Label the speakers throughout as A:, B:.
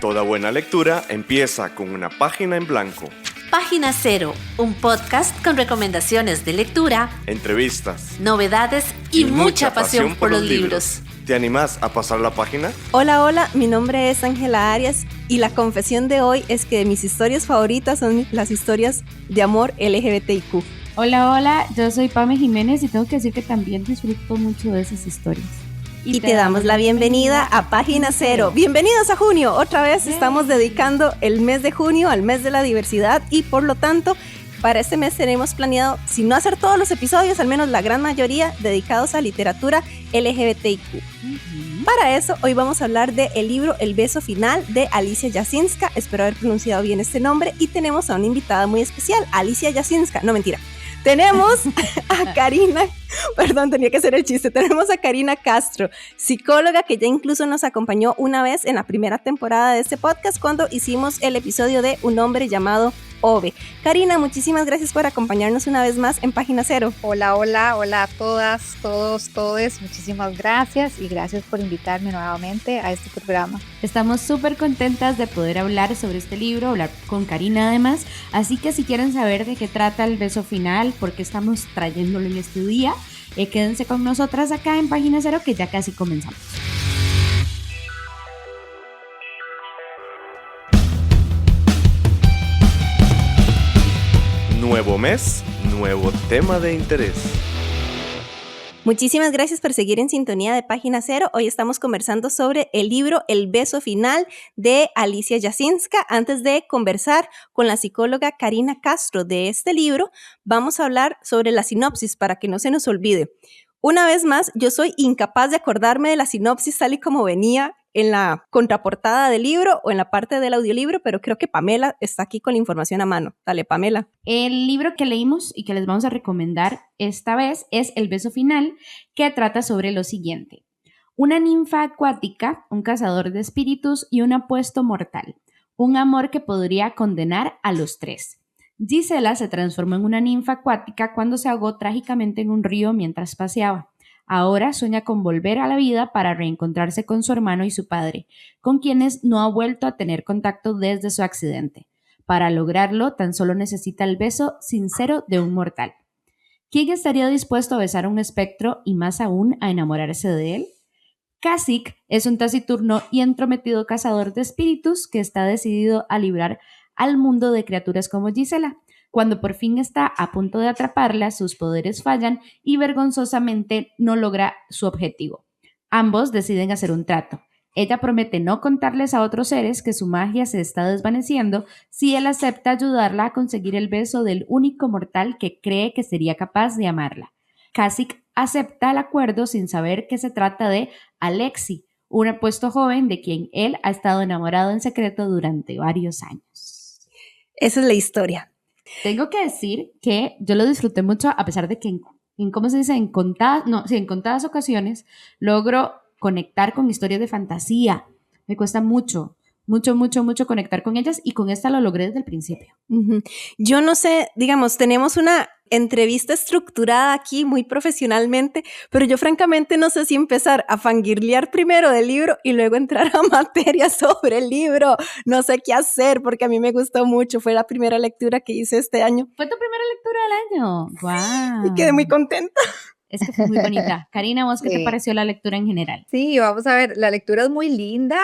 A: Toda buena lectura empieza con una página en blanco.
B: Página Cero, un podcast con recomendaciones de lectura,
A: entrevistas,
B: novedades y mucha pasión por los libros.
A: ¿Te animás a pasar la página?
C: Hola, mi nombre es Ángela Arias y la confesión de hoy es que mis historias favoritas son las historias de amor LGBTIQ.
D: Hola, yo soy Pame Jiménez y tengo que decir que también disfruto mucho de esas historias.
C: Y te damos la bienvenida a Página Cero. Bienvenidos a junio. Otra vez estamos dedicando el mes de junio al mes de la diversidad y por lo tanto para este mes tenemos planeado, si no hacer todos los episodios, al menos la gran mayoría dedicados a literatura LGBTIQ. Para eso, hoy vamos a hablar del libro El beso final de Alicia Jasinska. Espero haber pronunciado bien este nombre y tenemos a una invitada muy especial, Alicia Jasinska. No, mentira. Tenemos a Karina, tenía que ser el chiste, tenemos a Karina Castro, psicóloga que ya incluso nos acompañó una vez en la primera temporada de este podcast cuando hicimos el episodio de Un hombre llamado Ove. Karina, muchísimas gracias por acompañarnos una vez más en Página Cero.
E: Hola a todas, todes, muchísimas gracias y gracias por invitarme nuevamente a este programa.
D: Estamos súper contentas de poder hablar sobre este libro, hablar con Karina además, así que si quieren saber de qué trata El beso final, por qué estamos trayéndolo en este día, quédense con nosotras acá en Página Cero que ya casi comenzamos.
A: Nuevo mes, nuevo tema de interés.
C: Muchísimas gracias por seguir en sintonía de Página Cero. Hoy estamos conversando sobre el libro El beso final de Alicia Jasinska. Antes de conversar con la psicóloga Karina Castro de este libro, vamos a hablar sobre la sinopsis para que no se nos olvide. Una vez más, yo soy incapaz de acordarme de la sinopsis tal y como venía en la contraportada del libro o en la parte del audiolibro, pero creo que Pamela está aquí con la información a mano. Dale, Pamela.
D: El libro que leímos y que les vamos a recomendar esta vez es El beso final, que trata sobre lo siguiente. Una ninfa acuática, un cazador de espíritus y un apuesto mortal. Un amor que podría condenar a los tres. Gisela se transformó en una ninfa acuática cuando se ahogó trágicamente en un río mientras paseaba. Ahora sueña con volver a la vida para reencontrarse con su hermano y su padre, con quienes no ha vuelto a tener contacto desde su accidente. Para lograrlo, tan solo necesita el beso sincero de un mortal. ¿Quién estaría dispuesto a besar a un espectro y más aún a enamorarse de él? Kasich es un taciturno y entrometido cazador de espíritus que está decidido a librar al mundo de criaturas como Gisela. Cuando por fin está a punto de atraparla, sus poderes fallan y vergonzosamente no logra su objetivo. Ambos deciden hacer un trato. Ella promete no contarles a otros seres que su magia se está desvaneciendo si él acepta ayudarla a conseguir el beso del único mortal que cree que sería capaz de amarla. Kasich acepta el acuerdo sin saber que se trata de Alexi, un apuesto joven de quien él ha estado enamorado en secreto durante varios años.
C: Esa es la historia.
D: Tengo que decir que yo lo disfruté mucho a pesar de que en contadas ocasiones logro conectar con historias de fantasía. Me cuesta mucho conectar con ellas y con esta lo logré desde el principio.
C: Yo no sé, digamos, tenemos una entrevista estructurada aquí muy profesionalmente, pero yo francamente no sé si empezar a fangirlear primero del libro y luego entrar a materia sobre el libro. No sé qué hacer porque a mí me gustó mucho. Fue la primera lectura que hice este año.
D: ¿Fue tu primera lectura del año? ¡Guau!
C: Y quedé muy contenta.
D: Es que fue muy bonita. Karina, ¿vos qué te pareció la lectura en general?
E: Sí, vamos a ver, la lectura es muy linda,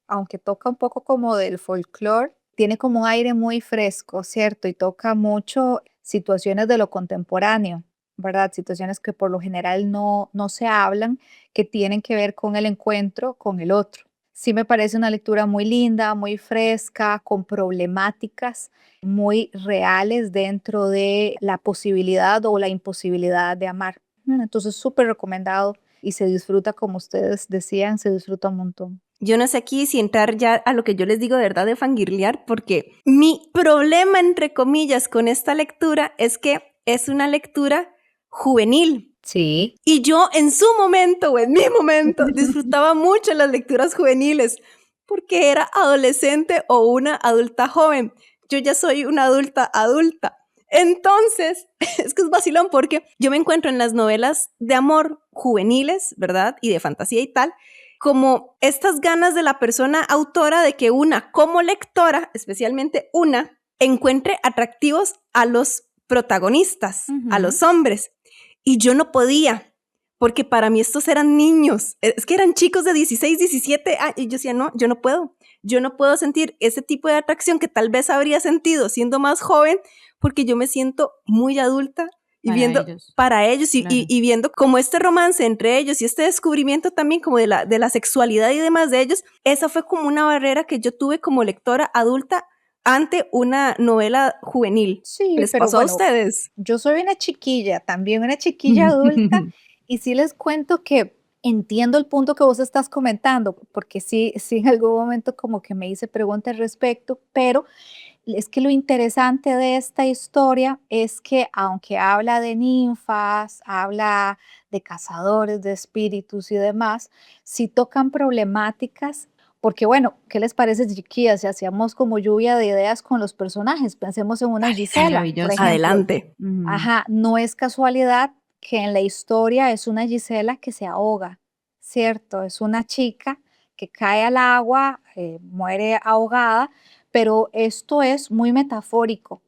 E: aunque toca un poco como del folclore, tiene como un aire muy fresco, ¿cierto? Y toca mucho situaciones de lo contemporáneo, ¿verdad? Situaciones que por lo general no se hablan, que tienen que ver con el encuentro con el otro. Sí me parece una lectura muy linda, muy fresca, con problemáticas muy reales dentro de la posibilidad o la imposibilidad de amar. Entonces, súper recomendado y se disfruta, como ustedes decían, se disfruta un montón.
C: Yo no sé aquí si entrar ya a lo que yo les digo de verdad de fangirlear, porque mi problema, entre comillas, con esta lectura es que es una lectura juvenil.
E: Sí.
C: Y yo en su momento o en mi momento disfrutaba mucho las lecturas juveniles porque era adolescente o una adulta joven. Yo ya soy una adulta. Entonces, es que es vacilón porque yo me encuentro en las novelas de amor juveniles, ¿verdad? Y de fantasía y tal, como estas ganas de la persona autora de que una como lectora, especialmente una, encuentre atractivos a los protagonistas, a los hombres. Y yo no podía, porque para mí estos eran niños, es que eran chicos de 16, 17 años, y yo decía, no, yo no puedo sentir ese tipo de atracción que tal vez habría sentido siendo más joven, porque yo me siento muy adulta y
D: para
C: viendo
D: ellos.
C: para ellos
D: Claro.
C: y viendo como este romance entre ellos y este descubrimiento también como de la sexualidad y demás de ellos, esa fue como una barrera que yo tuve como lectora adulta ante una novela juvenil.
E: Sí,
C: ¿Les
E: pero
C: pasó a
E: bueno,
C: ustedes?
E: yo soy una chiquilla, también una chiquilla adulta, y sí les cuento que entiendo el punto que vos estás comentando, porque sí en algún momento como que me hice preguntas al respecto, pero es que lo interesante de esta historia es que aunque habla de ninfas, habla de cazadores de espíritus y demás, sí tocan problemáticas, porque bueno, ¿qué les parece, chiquillas? Si hacíamos como lluvia de ideas con los personajes, pensemos en una Gisela, por
D: maravilloso.
E: ejemplo.
C: Adelante.
D: Ujú.
E: Ajá, no es casualidad que en la historia es una Gisela que se ahoga, ¿cierto? Es una chica que cae al agua, muere ahogada, pero esto es muy metafórico,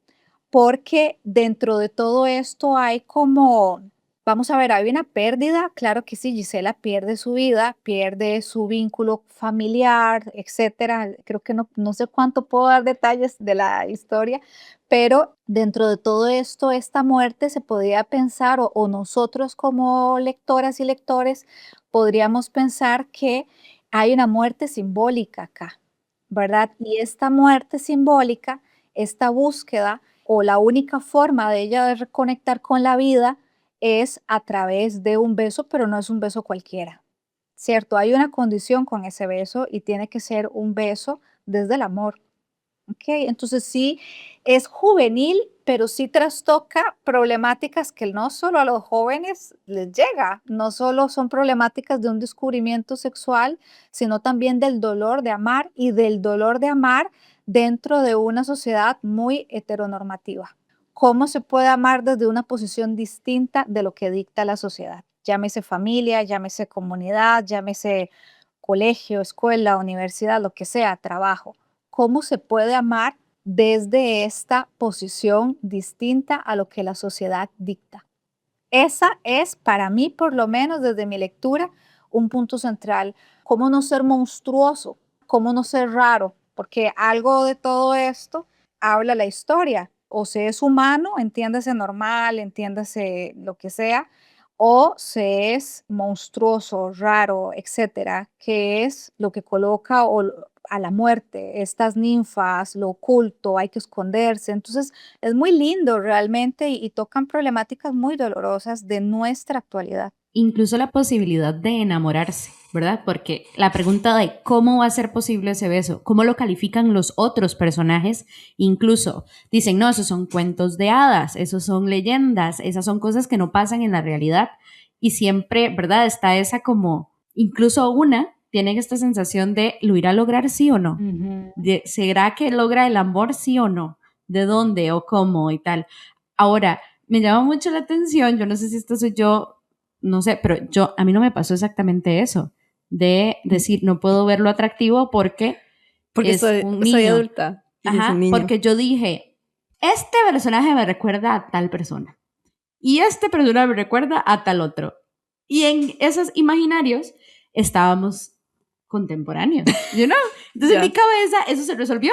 E: porque dentro de todo esto hay como, vamos a ver, hay una pérdida, claro que sí, Gisela pierde su vida, pierde su vínculo familiar, etcétera. Creo que no sé cuánto puedo dar detalles de la historia, pero dentro de todo esto, esta muerte se podría pensar, o nosotros como lectoras y lectores, podríamos pensar que hay una muerte simbólica acá, ¿verdad? Y esta muerte simbólica, esta búsqueda, o la única forma de ella de reconectar con la vida es a través de un beso, pero no es un beso cualquiera, ¿cierto? Hay una condición con ese beso y tiene que ser un beso desde el amor. ¿Ok? Entonces sí, es juvenil, pero sí trastoca problemáticas que no solo a los jóvenes les llega, no solo son problemáticas de un descubrimiento sexual, sino también del dolor de amar y del dolor de amar dentro de una sociedad muy heteronormativa. ¿Cómo se puede amar desde una posición distinta de lo que dicta la sociedad? Llámese familia, llámese comunidad, llámese colegio, escuela, universidad, lo que sea, trabajo. ¿Cómo se puede amar desde esta posición distinta a lo que la sociedad dicta? Esa es, para mí, por lo menos desde mi lectura, un punto central. ¿Cómo no ser monstruoso? ¿Cómo no ser raro? Porque algo de todo esto habla la historia. O se es humano, entiéndase normal, entiéndase lo que sea, o se es monstruoso, raro, etcétera, que es lo que coloca a la muerte, estas ninfas, lo oculto, hay que esconderse. Entonces, es muy lindo realmente y tocan problemáticas muy dolorosas de nuestra actualidad.
D: Incluso la posibilidad de enamorarse, ¿verdad? Porque la pregunta de cómo va a ser posible ese beso, cómo lo califican los otros personajes, incluso dicen, no, esos son cuentos de hadas, esos son leyendas, esas son cosas que no pasan en la realidad. Y siempre, ¿verdad? Está esa como, incluso una tiene esta sensación de, ¿lo irá a lograr sí o no? ¿Será que logra el amor sí o no? ¿De dónde o cómo y tal? Ahora, me llama mucho la atención, yo no sé si esto soy yo, no sé, pero a mí no me pasó exactamente eso, de decir, no puedo verlo atractivo porque es un niño.
C: Soy adulta.
D: Ajá, porque yo dije, este personaje me recuerda a tal persona y este personaje me recuerda a tal otro. Y en esos imaginarios estábamos contemporáneos, you know? Entonces en mi cabeza eso se resolvió.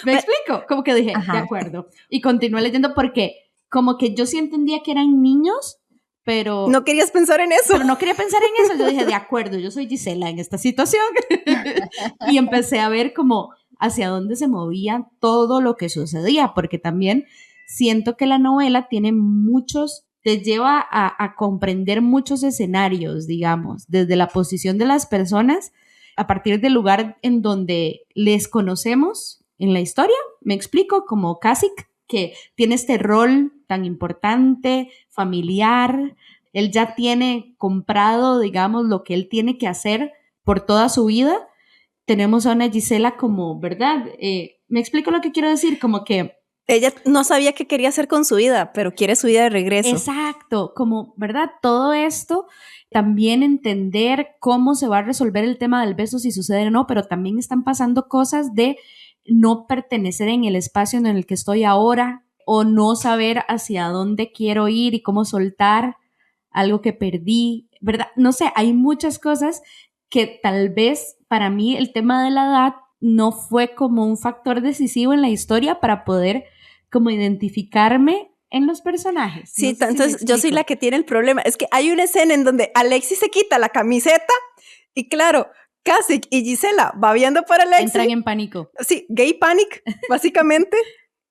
D: ¿Me explico? Como que dije,
E: Ajá.
D: de acuerdo. Y continué leyendo porque como que yo sí entendía que eran niños, pero
C: no querías pensar en eso.
D: Pero no quería pensar en eso. Yo dije, de acuerdo, yo soy Gisela en esta situación. Y empecé a ver como hacia dónde se movía todo lo que sucedía, porque también siento que la novela tiene te lleva a comprender muchos escenarios, digamos, desde la posición de las personas, a partir del lugar en donde les conocemos en la historia, me explico, como Kasich, que tiene este rol tan importante, familiar, él ya tiene comprado, digamos, lo que él tiene que hacer por toda su vida. Tenemos a una Gisela como, ¿verdad? Me explico lo que quiero decir, como que
C: Ella no sabía qué quería hacer con su vida, pero quiere su vida de regreso.
D: Exacto, como, ¿verdad? Todo esto, también entender cómo se va a resolver el tema del beso si sucede o no, pero también están pasando cosas de no pertenecer en el espacio en el que estoy ahora o no saber hacia dónde quiero ir y cómo soltar algo que perdí, ¿verdad? No sé, hay muchas cosas que tal vez para mí el tema de la edad no fue como un factor decisivo en la historia para poder como identificarme en los personajes.
C: Sí,
D: No sé si me
C: entonces yo soy
D: explico.
C: la que tiene el problema. Es que hay una escena en donde Alexis se quita la camiseta y claro, Kasich y Gisela va viendo para Alexis.
D: Entran en pánico.
C: Sí, gay panic, básicamente.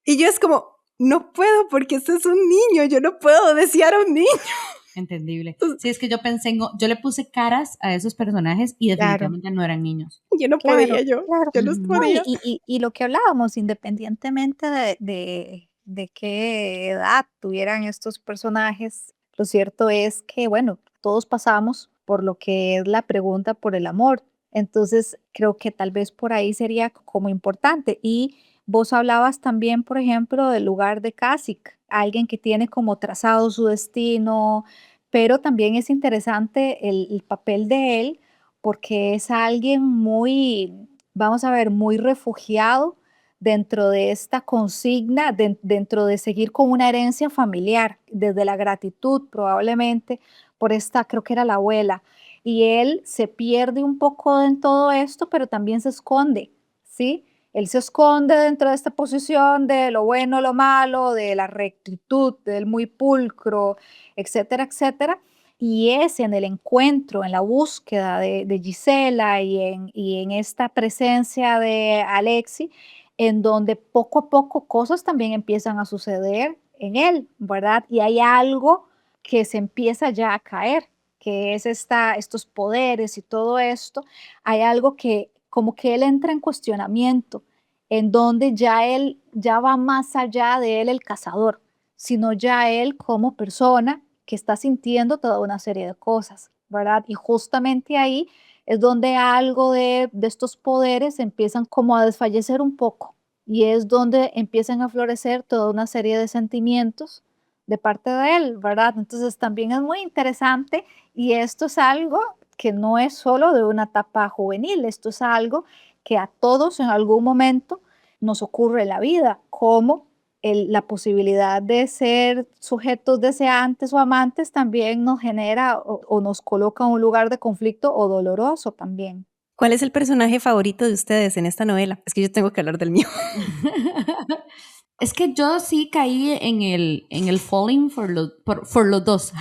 C: Y yo es como, no puedo porque este es un niño, yo no puedo desear a un niño.
D: Entendible. Sí, es que yo pensé, yo le puse caras a esos personajes y
E: Claro,
D: definitivamente no eran niños.
C: Yo no
E: claro,
C: podía, yo
E: claro.
C: no
D: Ujú.
E: No,
C: podía.
E: y lo que hablábamos, independientemente de qué edad tuvieran estos personajes, lo cierto es que, bueno, todos pasamos por lo que es la pregunta por el amor. Entonces, creo que tal vez por ahí sería como importante. Y vos hablabas también, por ejemplo, del lugar de Kasich, alguien que tiene como trazado su destino, pero también es interesante el papel de él porque es alguien muy, vamos a ver, muy refugiado dentro de esta consigna, dentro de seguir con una herencia familiar, desde la gratitud probablemente por esta, creo que era la abuela, y él se pierde un poco en todo esto, pero también se esconde, ¿sí? Él se esconde dentro de esta posición de lo bueno, lo malo, de la rectitud, del muy pulcro, etcétera, etcétera. Y es en el encuentro, en la búsqueda de Gisela y en esta presencia de Alexi, en donde poco a poco cosas también empiezan a suceder en él, ¿verdad? Y hay algo que se empieza ya a caer, que es estos poderes y todo esto. Hay algo que como que él entra en cuestionamiento, en donde ya él ya va más allá de él el cazador, sino ya él como persona que está sintiendo toda una serie de cosas, ¿verdad? Y justamente ahí es donde algo de estos poderes empiezan como a desfallecer un poco y es donde empiezan a florecer toda una serie de sentimientos de parte de él, ¿verdad? Entonces también es muy interesante y esto es algo que no es solo de una etapa juvenil, esto es algo que a todos en algún momento nos ocurre en la vida, como la posibilidad de ser sujetos deseantes o amantes también nos genera o nos coloca en un lugar de conflicto o doloroso también.
C: ¿Cuál es el personaje favorito de ustedes en esta novela? Es que yo tengo que hablar del mío.
D: Es que yo sí caí en el falling por los dos,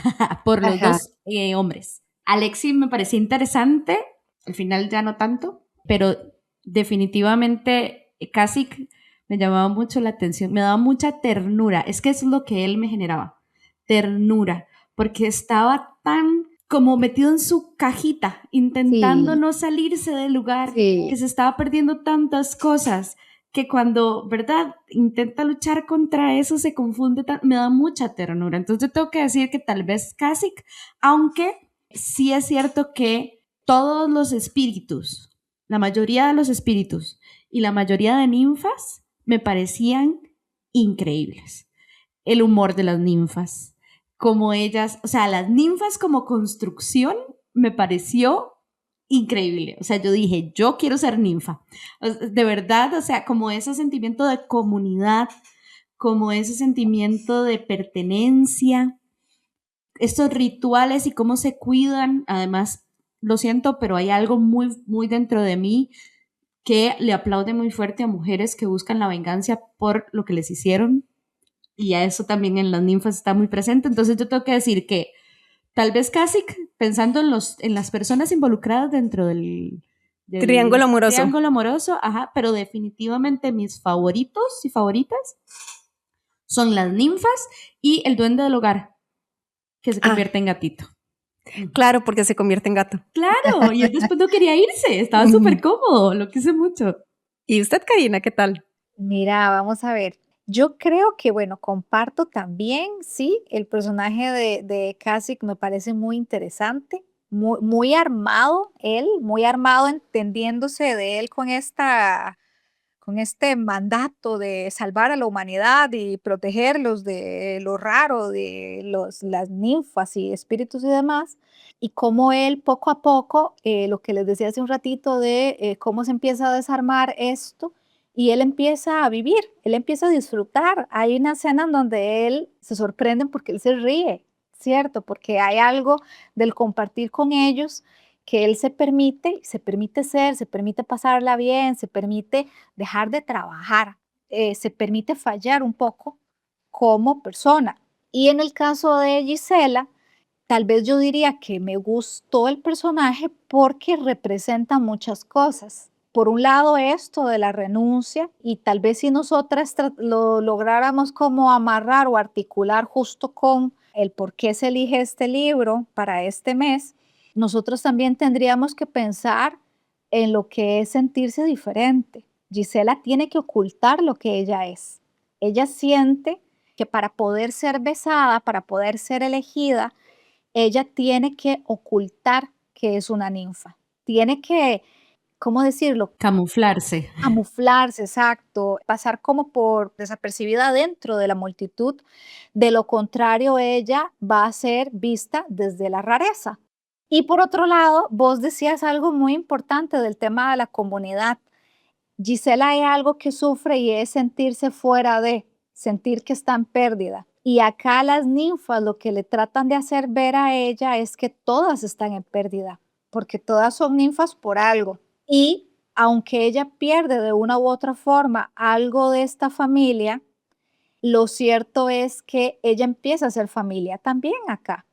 D: por los
E: Ajá.
D: dos hombres. Alexi me parecía interesante, al final ya no tanto, pero definitivamente Kasich me llamaba mucho la atención, me daba mucha ternura, es que eso es lo que él me generaba, ternura, porque estaba tan como metido en su cajita, intentando
E: Sí,
D: no salirse del lugar, que
E: sí,
D: se estaba perdiendo tantas cosas que cuando, ¿verdad?, intenta luchar contra eso, se confunde, me da mucha ternura. Entonces yo tengo que decir que tal vez Kasich, aunque sí es cierto que todos los espíritus, la mayoría de los espíritus y la mayoría de ninfas me parecían increíbles. El humor de las ninfas, como ellas, o sea, las ninfas como construcción me pareció increíble. O sea, yo dije, yo quiero ser ninfa. De verdad, o sea, como ese sentimiento de comunidad, como ese sentimiento de pertenencia, estos rituales y cómo se cuidan. Además, lo siento, pero hay algo muy, muy dentro de mí que le aplaude muy fuerte a mujeres que buscan la venganza por lo que les hicieron. Y a eso también en las ninfas está muy presente. Entonces yo tengo que decir que tal vez Kasich, pensando en las personas involucradas dentro del
C: Triángulo amoroso.
D: triángulo amoroso, ajá, pero definitivamente mis favoritos y favoritas son las ninfas y el duende del hogar, que se convierte en gatito.
C: Claro, porque se convierte en gato.
D: Claro, y él después no quería irse, estaba súper cómodo, lo quise mucho.
C: ¿Y usted, Karina, qué tal?
E: Mira, vamos a ver. Yo creo que, bueno, comparto también, sí, el personaje de Kasich me parece muy interesante, muy armado él, muy armado entendiéndose de él con este mandato de salvar a la humanidad y protegerlos de lo raro, de las ninfas y espíritus y demás, y cómo él poco a poco, lo que les decía hace un ratito de cómo se empieza a desarmar esto, y él empieza a vivir, él empieza a disfrutar. Hay una escena en donde él se sorprende porque él se ríe, ¿cierto? Porque hay algo del compartir con ellos que él se permite ser, se permite pasarla bien, se permite dejar de trabajar, se permite fallar un poco como persona. Y en el caso de Gisela, tal vez yo diría que me gustó el personaje porque representa muchas cosas. Por un lado, esto de la renuncia, y tal vez si nosotras lo lográramos como amarrar o articular justo con el por qué se elige este libro para este mes, nosotros también tendríamos que pensar en lo que es sentirse diferente. Gisela tiene que ocultar lo que ella es. Ella siente que para poder ser besada, para poder ser elegida, ella tiene que ocultar que es una ninfa. Tiene que, ¿cómo decirlo?
D: Camuflarse.
E: Camuflarse, exacto. Pasar como por desapercibida dentro de la multitud. De lo contrario, ella va a ser vista desde la rareza. Y por otro lado, vos decías algo muy importante del tema de la comunidad. Gisela hay algo que sufre y es sentirse fuera de, sentir que está en pérdida. Y acá las ninfas lo que le tratan de hacer ver a ella es que todas están en pérdida, porque todas son ninfas por algo. Y aunque ella pierde de una u otra forma algo de esta familia, lo cierto es que ella empieza a ser familia también acá.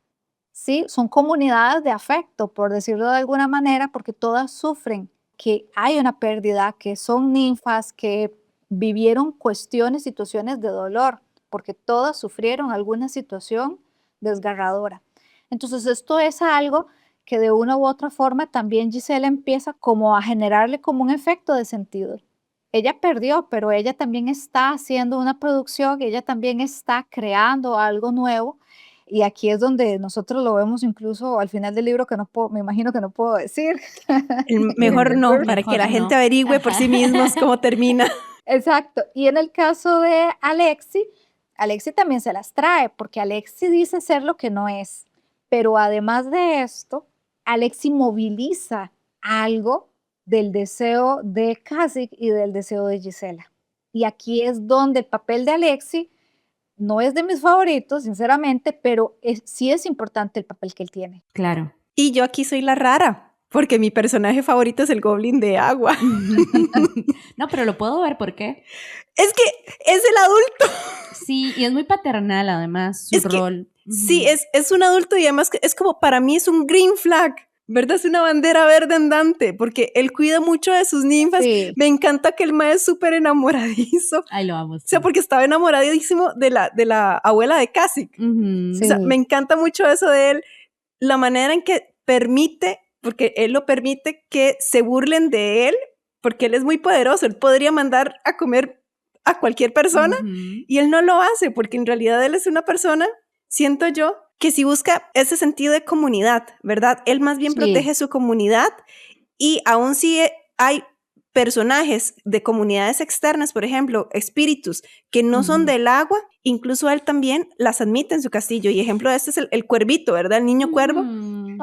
E: ¿Sí? Son comunidades de afecto, por decirlo de alguna manera, porque todas sufren que hay una pérdida, que son ninfas, que vivieron cuestiones, situaciones de dolor, porque todas sufrieron alguna situación desgarradora. Entonces esto es algo que de una u otra forma también Gisela empieza como a generarle como un efecto de sentido. Ella perdió, pero ella también está haciendo una producción, ella también está creando algo nuevo. Y aquí es donde nosotros lo vemos incluso al final del libro, que no puedo, me imagino que no puedo decir.
C: Mejor no, para que la gente averigüe por sí mismos cómo termina.
E: Exacto. Y en el caso de Alexi, Alexi también se las trae, porque Alexi dice ser lo que no es. Pero además de esto, Alexi moviliza algo del deseo de Kasich y del deseo de Gisela. Y aquí es donde el papel de Alexi no es de mis favoritos, sinceramente, pero sí es importante el papel que él tiene.
D: Claro.
C: Y yo aquí soy la rara, porque mi personaje favorito es el Goblin de agua.
D: No, pero lo puedo ver, ¿por qué?
C: Es que es el adulto.
D: Sí, y es muy paternal además, su rol.
C: Sí, es un adulto y además es como, para mí es un green flag, ¿verdad? Es una bandera verde andante, porque él cuida mucho de sus ninfas. Sí. Me encanta que el mae es súper enamoradizo.
D: Ay, lo amo.
C: Sí. O sea, porque estaba enamoradísimo de la abuela de Kasich. Sí. O sea, me encanta mucho eso de él, la manera en que permite, porque él lo permite, que se burlen de él, porque él es muy poderoso. Él podría mandar a comer a cualquier persona y él no lo hace, porque en realidad él es una persona, siento yo, que si busca ese sentido de comunidad, ¿verdad? Él más bien protege su comunidad, y aún si hay personajes de comunidades externas, por ejemplo, espíritus que no son del agua, incluso él también las admite en su castillo. Y ejemplo de este es el cuervito, ¿verdad? El niño cuervo,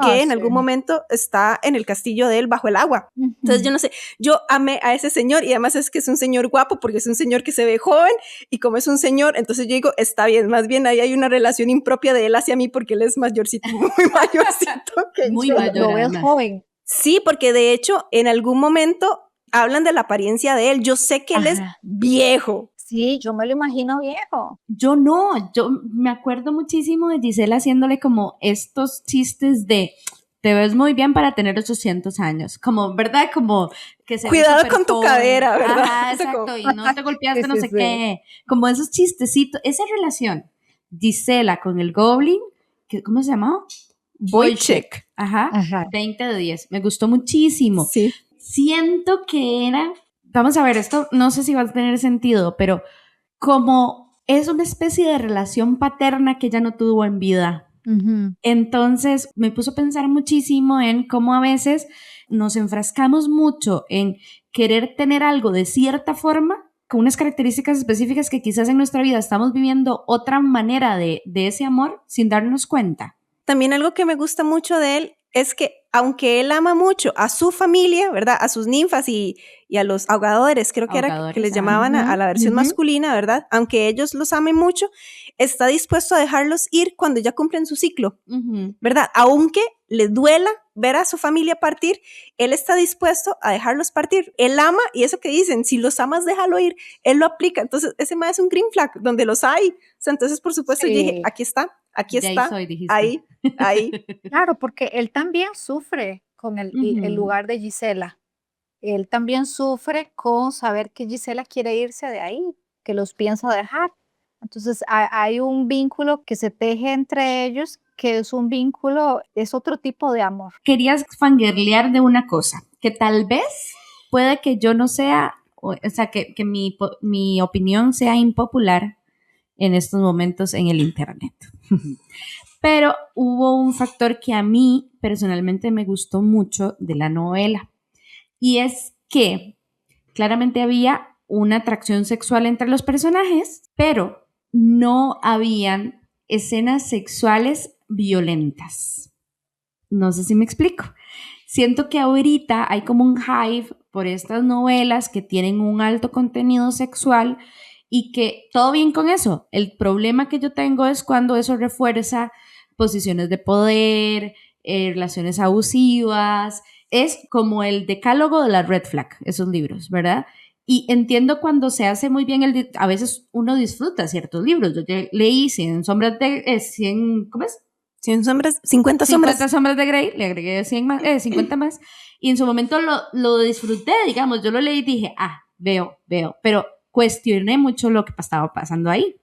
C: que en algún momento está en el castillo de él bajo el agua. Entonces yo no sé, yo amé a ese señor, y además es que es un señor guapo, porque es un señor que se ve joven, y como es un señor, entonces yo digo, está bien, más bien ahí hay una relación impropia de él hacia mí, porque él es mayorcito, muy mayorcito que
D: muy
C: yo.
D: Mayor,
E: lo ves joven.
C: Sí, porque de hecho en algún momento hablan de la apariencia de él. Yo sé que él es viejo.
E: Sí, yo me lo imagino viejo.
D: Yo no, yo me acuerdo muchísimo de Gisela haciéndole como estos chistes de te ves muy bien para tener 800 años, como, ¿verdad? Como que se
C: cuidado con tu cadera, ¿verdad?
D: Ajá, exacto, y no te golpeaste no sé qué, como esos chistecitos, esa relación, Gisela con el Goblin, ¿cómo se llamaba?
C: Wojciech.
D: Ajá, 20 de 10, me gustó muchísimo.
C: Sí.
D: Siento que era, vamos a ver, esto no sé si va a tener sentido, pero como es una especie de relación paterna que ella no tuvo en vida.
E: Ujú.
D: Entonces me puso a pensar muchísimo en cómo a veces nos enfrascamos mucho en querer tener algo de cierta forma, con unas características específicas que quizás en nuestra vida estamos viviendo otra manera de ese amor sin darnos cuenta.
C: También algo que me gusta mucho de él es que aunque él ama mucho a su familia, ¿verdad? A sus ninfas y a los ahogadores, creo que era que
D: Ahogadores,
C: les llamaban a la versión masculina, ¿verdad? Aunque ellos los amen mucho, está dispuesto a dejarlos ir cuando ya cumplen su ciclo, ¿verdad? Aunque les duela ver a su familia partir, él está dispuesto a dejarlos partir. Él ama, y eso que dicen, si los amas, déjalo ir, él lo aplica. Entonces, ese más es un green flag, donde los hay. O sea, entonces, por supuesto, yo dije, aquí está,
D: De ahí
C: está,
D: soy, dijiste.
C: ahí.
E: Claro, porque él también sufre con el lugar de Gisela. Él también sufre con saber que Gisela quiere irse de ahí, que los piensa dejar. Entonces hay un vínculo que se teje entre ellos, que es un vínculo, es otro tipo de amor.
D: Querías fangirlear de una cosa, que tal vez puede que yo no sea, o sea, que mi opinión sea impopular en estos momentos en el internet. Pero hubo un factor que a mí personalmente me gustó mucho de la novela, y es que claramente había una atracción sexual entre los personajes, pero no habían escenas sexuales violentas. No sé si me explico. Siento que ahorita hay como un hype por estas novelas que tienen un alto contenido sexual y que todo bien con eso. El problema que yo tengo es cuando eso refuerza posiciones de poder, relaciones abusivas. Es como el decálogo de la red flag, esos libros, ¿verdad? Y entiendo cuando se hace muy bien, a veces uno disfruta ciertos libros. Yo leí 100 sombras de... 100, ¿cómo es?
C: 100 sombras, 50 sombras.
D: 50 sombras de Grey, le agregué 100 más, 50 más. Y en su momento lo disfruté, digamos. Yo lo leí y dije, veo. Pero cuestioné mucho lo que estaba pasando ahí.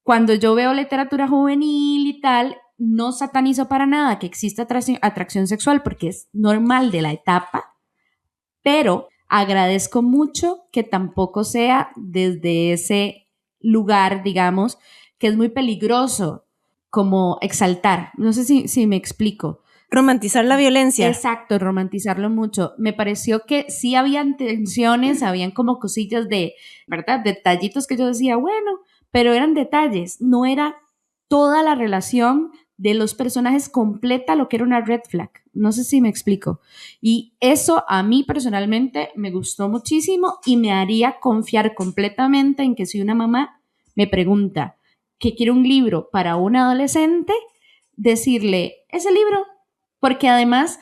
D: Cuando yo veo literatura juvenil y tal, no satanizo para nada que exista atracción sexual porque es normal de la etapa, pero agradezco mucho que tampoco sea desde ese lugar, digamos, que es muy peligroso, como exaltar. No sé si me explico.
C: Romantizar la violencia.
D: Exacto, romantizarlo mucho. Me pareció que sí habían tensiones, habían como cosillas de, ¿verdad? Detallitos que yo decía, bueno, pero eran detalles, no era toda la relación de los personajes completa lo que era una red flag. No sé si me explico. Y eso a mí personalmente me gustó muchísimo y me haría confiar completamente en que si una mamá me pregunta que quiere un libro para un adolescente, decirle, ese libro, porque además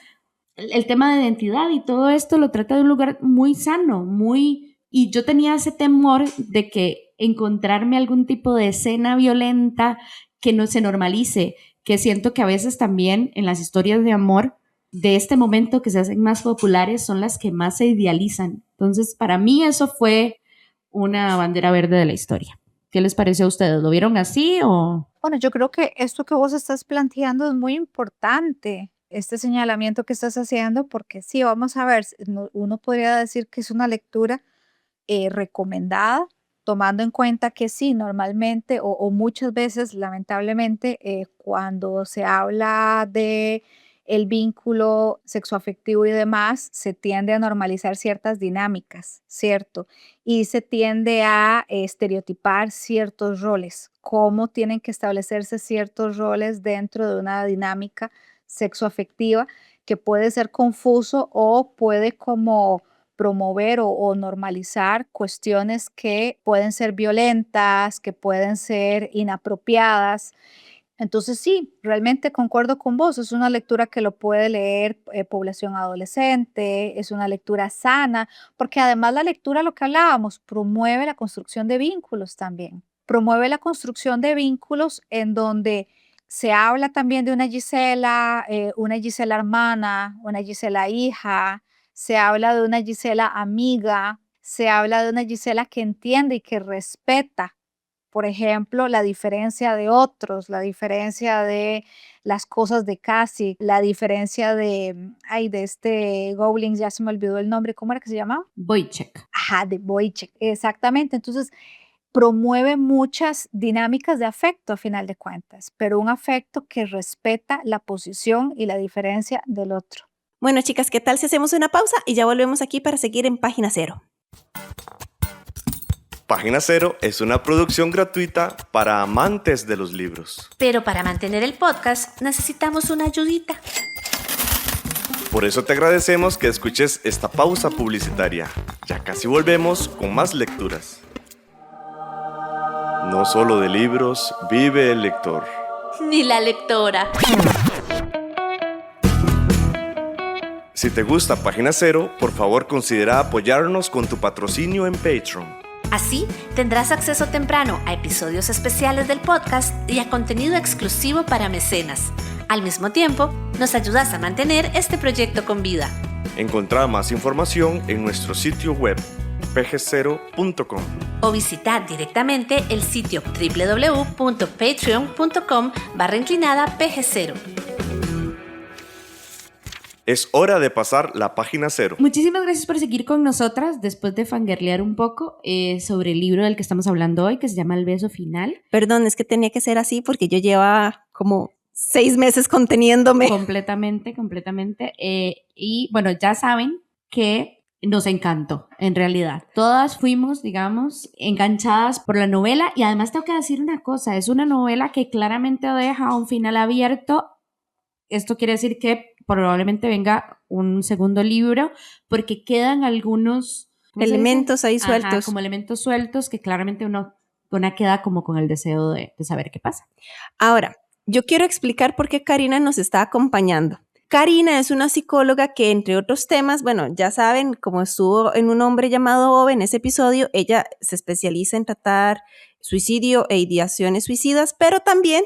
D: el tema de identidad y todo esto lo trata de un lugar muy sano, y yo tenía ese temor de que encontrarme algún tipo de escena violenta que no se normalice, que siento que a veces también en las historias de amor de este momento que se hacen más populares son las que más se idealizan. Entonces, para mí eso fue una bandera verde de la historia. ¿Qué les pareció a ustedes? ¿Lo vieron así o...?
E: Bueno, yo creo que esto que vos estás planteando es muy importante, este señalamiento que estás haciendo, porque sí, vamos a ver, uno podría decir que es una lectura recomendada, tomando en cuenta que sí, normalmente o muchas veces, lamentablemente, cuando se habla de el vínculo sexoafectivo y demás, se tiende a normalizar ciertas dinámicas, ¿cierto? Y se tiende a estereotipar ciertos roles, cómo tienen que establecerse ciertos roles dentro de una dinámica sexoafectiva que puede ser confuso o puede como promover o normalizar cuestiones que pueden ser violentas, que pueden ser inapropiadas. Entonces sí, realmente concuerdo con vos, es una lectura que lo puede leer población adolescente, es una lectura sana, porque además la lectura, lo que hablábamos, promueve la construcción de vínculos también, promueve la construcción de vínculos en donde se habla también de una Gisela hermana, una Gisela hija, se habla de una Gisela amiga, se habla de una Gisela que entiende y que respeta, por ejemplo, la diferencia de otros, la diferencia de las cosas de Cassie, la diferencia de este Goblin, ya se me olvidó el nombre, ¿cómo era que se llamaba?
D: Boychek.
E: Ajá, de Boychek, exactamente. Entonces, promueve muchas dinámicas de afecto a final de cuentas, pero un afecto que respeta la posición y la diferencia del otro.
C: Bueno, chicas, ¿qué tal si hacemos una pausa y ya volvemos aquí para seguir en Página Cero?
A: Página Cero es una producción gratuita para amantes de los libros.
B: Pero para mantener el podcast necesitamos una ayudita.
A: Por eso te agradecemos que escuches esta pausa publicitaria. Ya casi volvemos con más lecturas. No solo de libros vive el lector.
B: Ni la lectora.
A: Si te gusta Página Cero, por favor considera apoyarnos con tu patrocinio en Patreon.
B: Así tendrás acceso temprano a episodios especiales del podcast y a contenido exclusivo para mecenas. Al mismo tiempo, nos ayudas a mantener este proyecto con vida.
A: Encontrá más información en nuestro sitio web pg0.com
B: o visitar directamente el sitio www.patreon.com/pg0.
A: Es hora de pasar la página cero.
D: Muchísimas gracias por seguir con nosotras después de fangirlear un poco sobre el libro del que estamos hablando hoy, que se llama El beso final.
C: Perdón, es que tenía que ser así porque yo llevaba como 6 meses conteniéndome.
D: Completamente. Y bueno, ya saben que nos encantó, en realidad. Todas fuimos, digamos, enganchadas por la novela y además tengo que decir una cosa, es una novela que claramente deja un final abierto. Esto quiere decir que probablemente venga un segundo libro porque quedan algunos
C: elementos ahí sueltos.
D: Ajá, como elementos sueltos que claramente una queda como con el deseo de saber qué pasa.
C: Ahora, yo quiero explicar por qué Karina nos está acompañando. Karina es una psicóloga que, entre otros temas, bueno, ya saben, como estuvo en Un hombre llamado Ove en ese episodio, ella se especializa en tratar suicidio e ideaciones suicidas, pero también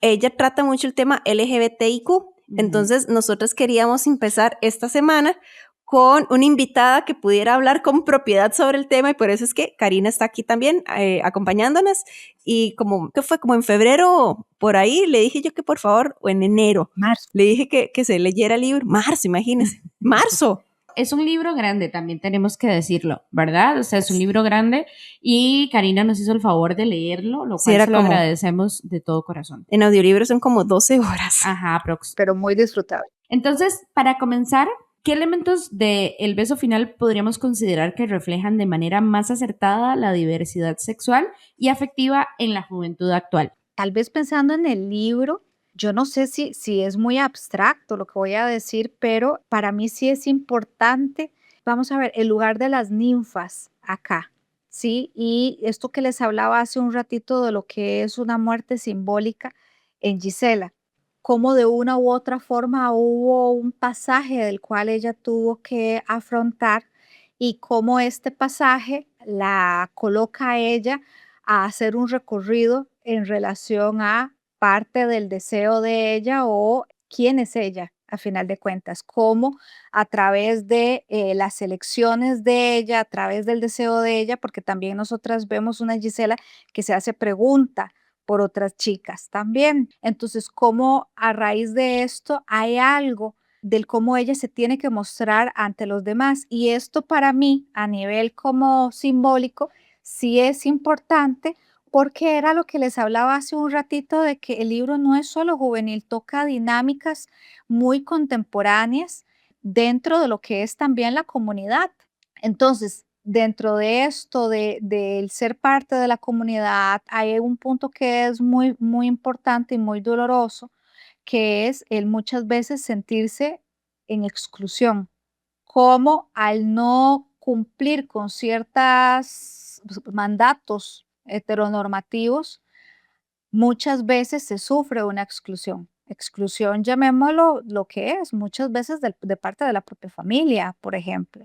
C: ella trata mucho el tema LGBTIQ. Entonces, nosotros queríamos empezar esta semana con una invitada que pudiera hablar con propiedad sobre el tema y por eso es que Karina está aquí también acompañándonos y que fue como en febrero por ahí, le dije yo que por favor, o en enero,
E: Marzo.
C: Le dije que se leyera el libro, marzo, imagínense, marzo.
D: Es un libro grande, también tenemos que decirlo, ¿verdad? O sea, es un libro grande y Karina nos hizo el favor de leerlo, lo cual se lo agradecemos de todo corazón.
C: En audiolibro son como 12 horas.
D: Ajá, prox.
E: Pero muy disfrutable.
D: Entonces, para comenzar, ¿qué elementos de El beso final podríamos considerar que reflejan de manera más acertada la diversidad sexual y afectiva en la juventud actual?
E: Tal vez pensando en el libro, yo no sé si es muy abstracto lo que voy a decir, pero para mí sí es importante. Vamos a ver, el lugar de las ninfas acá, ¿sí? Y esto que les hablaba hace un ratito de lo que es una muerte simbólica en Gisela, cómo de una u otra forma hubo un pasaje del cual ella tuvo que afrontar y cómo este pasaje la coloca a ella a hacer un recorrido en relación a parte del deseo de ella o quién es ella, a final de cuentas, cómo a través de las elecciones de ella, a través del deseo de ella, porque también nosotras vemos una Gisela que se hace pregunta por otras chicas también. Entonces, cómo a raíz de esto hay algo del cómo ella se tiene que mostrar ante los demás. Y esto para mí, a nivel como simbólico, sí es importante porque era lo que les hablaba hace un ratito de que el libro no es solo juvenil, toca dinámicas muy contemporáneas dentro de lo que es también la comunidad. Entonces, dentro de esto, del ser parte de la comunidad, hay un punto que es muy, muy importante y muy doloroso, que es el muchas veces sentirse en exclusión, como al no cumplir con ciertos mandatos heteronormativos, muchas veces se sufre una exclusión. Exclusión, llamémoslo lo que es, muchas veces de parte de la propia familia, por ejemplo.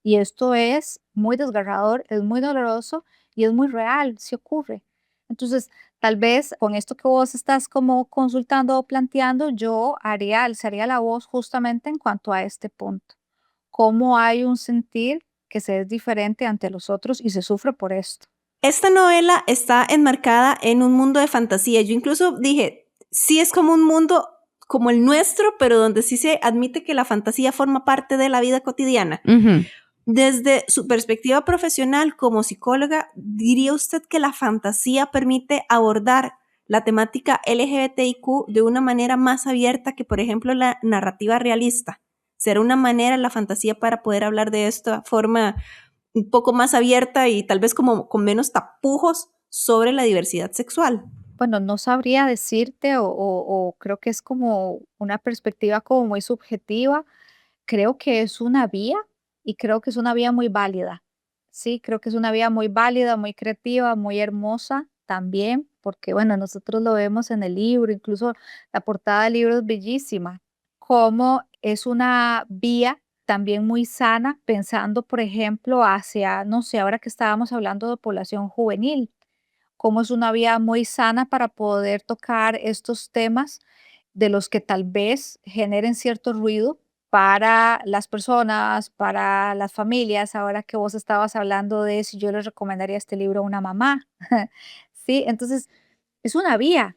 E: Y esto es muy desgarrador, es muy doloroso y es muy real, sí ocurre. Entonces, tal vez con esto que vos estás como consultando o planteando, yo alzaría la voz justamente en cuanto a este punto. Cómo hay un sentir que se es diferente ante los otros y se sufre por esto.
C: Esta novela está enmarcada en un mundo de fantasía. Yo incluso dije, sí es como un mundo como el nuestro, pero donde sí se admite que la fantasía forma parte de la vida cotidiana. Desde su perspectiva profesional como psicóloga, ¿diría usted que la fantasía permite abordar la temática LGBTIQ de una manera más abierta que, por ejemplo, la narrativa realista? ¿Será una manera la fantasía para poder hablar de esta forma un poco más abierta y tal vez como con menos tapujos sobre la diversidad sexual?
E: Bueno, no sabría decirte o creo que es como una perspectiva como muy subjetiva. Creo que es una vía y creo que es una vía muy válida. Sí, creo que es una vía muy válida, muy creativa, muy hermosa también, porque bueno, nosotros lo vemos en el libro, incluso la portada del libro es bellísima, como es una vía también muy sana, pensando, por ejemplo, hacia, no sé, ahora que estábamos hablando de población juvenil, cómo es una vía muy sana para poder tocar estos temas de los que tal vez generen cierto ruido para las personas, para las familias. Ahora que vos estabas hablando de si yo les recomendaría este libro a una mamá. Sí, entonces es una vía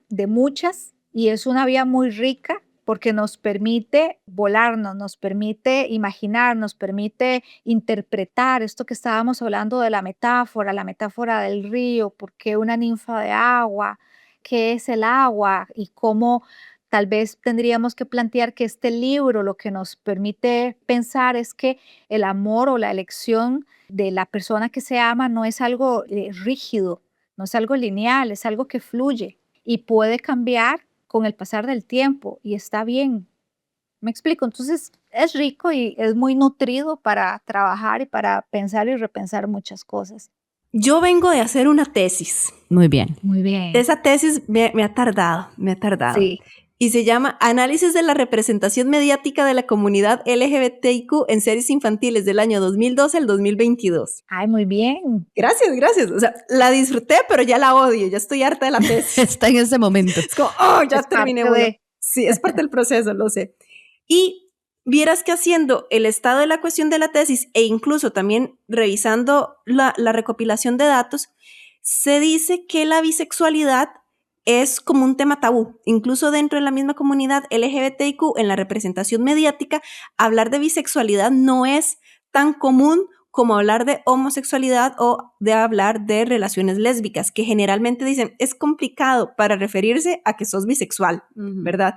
E: de muchas y es una vía muy rica porque nos permite volarnos, nos permite imaginar, nos permite interpretar esto que estábamos hablando de la metáfora del río, por qué una ninfa de agua, qué es el agua y cómo tal vez tendríamos que plantear que este libro lo que nos permite pensar es que el amor o la elección de la persona que se ama no es algo rígido, no es algo lineal, es algo que fluye y puede cambiar con el pasar del tiempo y está bien. ¿Me explico? Entonces es rico y es muy nutrido para trabajar y para pensar y repensar muchas cosas.
C: Yo vengo de hacer una tesis.
D: Muy bien.
E: Muy bien.
C: Esa tesis me ha tardado.
E: Sí.
C: Y se llama Análisis de la representación mediática de la comunidad LGBTIQ en series infantiles del año 2012 al 2022.
E: Ay, muy bien.
C: Gracias, gracias. O sea, la disfruté, pero ya la odio. Ya estoy harta de la tesis.
D: Está en ese momento.
C: Es como, oh, ya
E: Es
C: terminé
E: parte
C: uno.
E: de-
C: Sí, es parte del proceso, lo sé. Y vieras que haciendo el estado de la cuestión de la tesis e incluso también revisando la recopilación de datos, se dice que la bisexualidad es como un tema tabú. Incluso dentro de la misma comunidad LGBTIQ, en la representación mediática, hablar de bisexualidad no es tan común como hablar de homosexualidad o de hablar de relaciones lésbicas, que generalmente dicen es complicado para referirse a que sos bisexual, ¿verdad?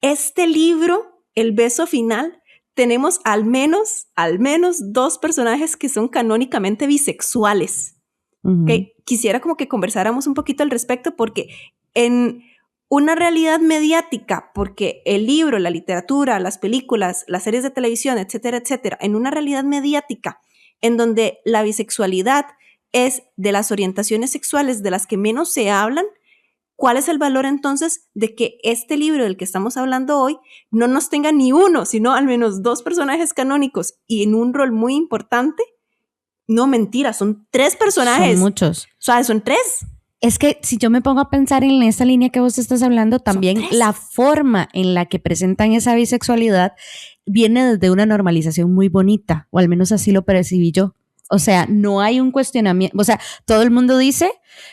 C: Este libro, El beso final, tenemos al menos dos personajes que son canónicamente bisexuales. Okay. Quisiera como que conversáramos un poquito al respecto porque en una realidad mediática, porque el libro, la literatura, las películas, las series de televisión, etcétera, etcétera, en una realidad mediática en donde la bisexualidad es de las orientaciones sexuales de las que menos se hablan, ¿cuál es el valor entonces de que este libro del que estamos hablando hoy no nos tenga ni uno, sino al menos dos personajes canónicos y en un rol muy importante? No, mentira, son 3 personajes.
D: Son muchos.
C: O sea, son 3.
D: Es que si yo me pongo a pensar en esa línea que vos estás hablando, también la forma en la que presentan esa bisexualidad viene desde una normalización muy bonita, o al menos así lo percibí yo. O sea, no hay un cuestionamiento. O sea, todo el mundo dice,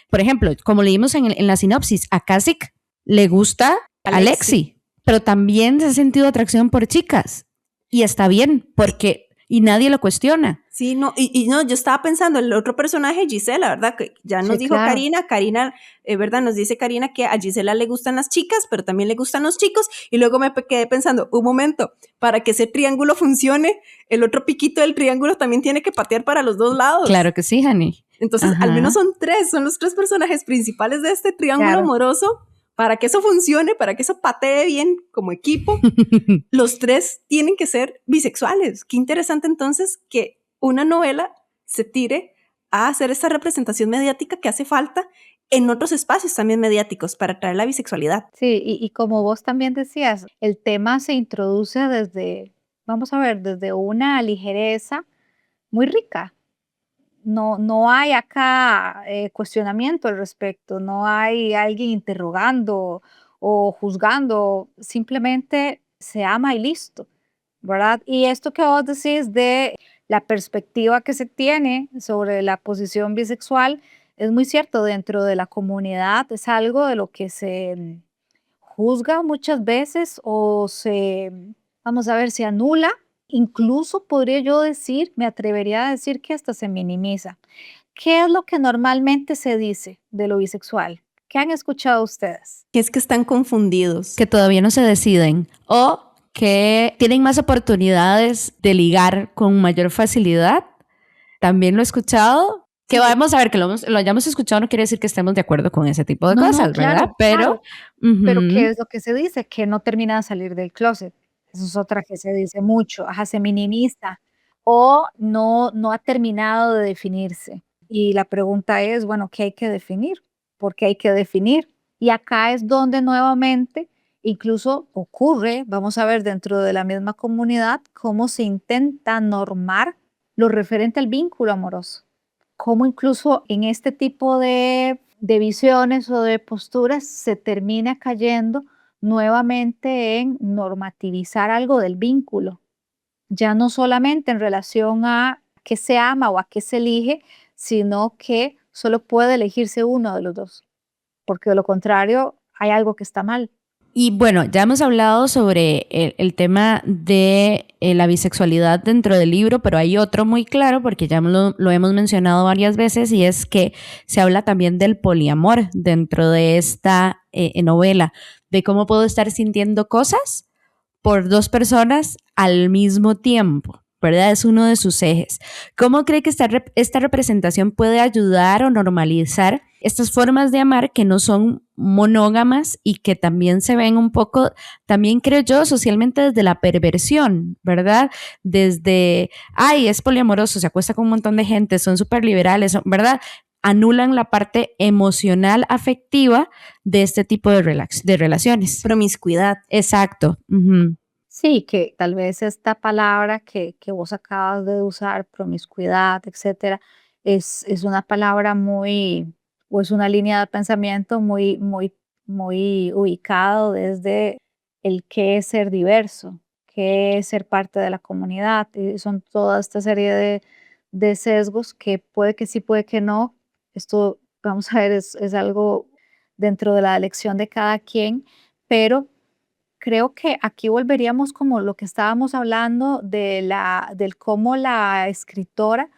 D: por ejemplo, como leímos en la sinopsis, a Kasich le gusta Alexi, pero también se ha sentido atracción por chicas. Y está bien, porque... Y nadie lo cuestiona.
C: Sí, no, y no, yo estaba pensando en el otro personaje, Gisela, ¿verdad? Que ya nos dijo claro. Karina, ¿verdad? Nos dice Karina que a Gisela le gustan las chicas, pero también le gustan los chicos, y luego me quedé pensando, un momento, para que ese triángulo funcione, el otro piquito del triángulo también tiene que patear para los dos lados.
D: Claro que sí, Hani.
C: Entonces, al menos son los 3 personajes principales de este triángulo claro. amoroso. Para que eso funcione, para que eso patee bien como equipo, los 3 tienen que ser bisexuales. Qué interesante entonces que una novela se tire a hacer esa representación mediática que hace falta en otros espacios también mediáticos para traer la bisexualidad.
E: Sí, y como vos también decías, el tema se introduce desde, vamos a ver, desde una ligereza muy rica. No hay acá cuestionamiento al respecto, no hay alguien interrogando o juzgando, simplemente se ama y listo, ¿verdad? Y esto que vos decís de la perspectiva que se tiene sobre la posición bisexual es muy cierto, dentro de la comunidad es algo de lo que se juzga muchas veces o se, vamos a ver, se anula Incluso podría yo decir, me atrevería a decir que hasta se minimiza. ¿Qué es lo que normalmente se dice de lo bisexual? ¿Qué han escuchado ustedes?
C: Que es que están confundidos.
D: Que todavía no se deciden o que tienen más oportunidades de ligar con mayor facilidad. También lo he escuchado. Que
E: Sí.
D: vamos a ver, que lo hayamos escuchado no quiere decir que estemos de acuerdo con ese tipo de
E: No,
D: cosas, ¿verdad?
E: claro, claro. Pero
D: Ujú.
E: ¿qué es lo que se dice? Que no termina de salir del closet. Eso es otra que se dice mucho. Ajá, se minimiza o no ha terminado de definirse. Y la pregunta es, bueno, ¿qué hay que definir? ¿Por qué hay que definir? Y acá es donde nuevamente incluso ocurre, vamos a ver dentro de la misma comunidad, cómo se intenta normar lo referente al vínculo amoroso. Cómo incluso en este tipo de visiones o de posturas se termina cayendo nuevamente en normativizar algo del vínculo, ya no solamente en relación a qué se ama o a qué se elige, sino que solo puede elegirse uno de los dos, porque de lo contrario hay algo que está mal.
D: Y bueno, ya hemos hablado sobre el tema de la bisexualidad dentro del libro, pero hay otro muy claro porque ya lo hemos mencionado varias veces y es que se habla también del poliamor dentro de esta novela, de cómo puedo estar sintiendo cosas por dos personas al mismo tiempo, ¿verdad? Es uno de sus ejes. ¿Cómo cree que esta representación puede ayudar o normalizar estas formas de amar que no son monógamas y que también se ven un poco, también creo yo, socialmente desde la perversión, ¿verdad? Desde, ay, es poliamoroso, se acuesta con un montón de gente, son súper liberales, ¿verdad? Anulan la parte emocional, afectiva de este tipo de relaciones.
C: Promiscuidad.
D: Exacto. Uh-huh.
E: Sí, que tal vez esta palabra que vos acabas de usar, promiscuidad, etcétera, es una palabra muy, o es una línea de pensamiento muy ubicado desde el qué es ser diverso, qué es ser parte de la comunidad. Y son toda esta serie de sesgos que puede que sí, puede que no. Esto, vamos a ver, es algo dentro de la elección de cada quien, pero creo que aquí volveríamos como lo que estábamos hablando del cómo la escritora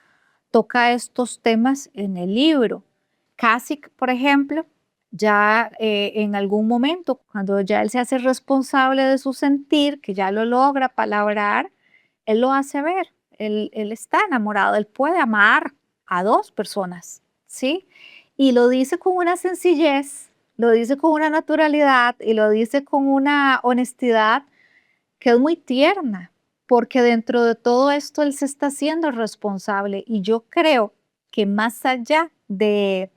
E: toca estos temas en el libro. Kasich, por ejemplo, ya en algún momento, cuando ya él se hace responsable de su sentir, que ya lo logra palabrar, él lo hace ver. Él está enamorado, él puede amar a dos personas, ¿sí? Y lo dice con una sencillez, lo dice con una naturalidad y lo dice con una honestidad que es muy tierna, porque dentro de todo esto él se está haciendo responsable y yo creo que más allá de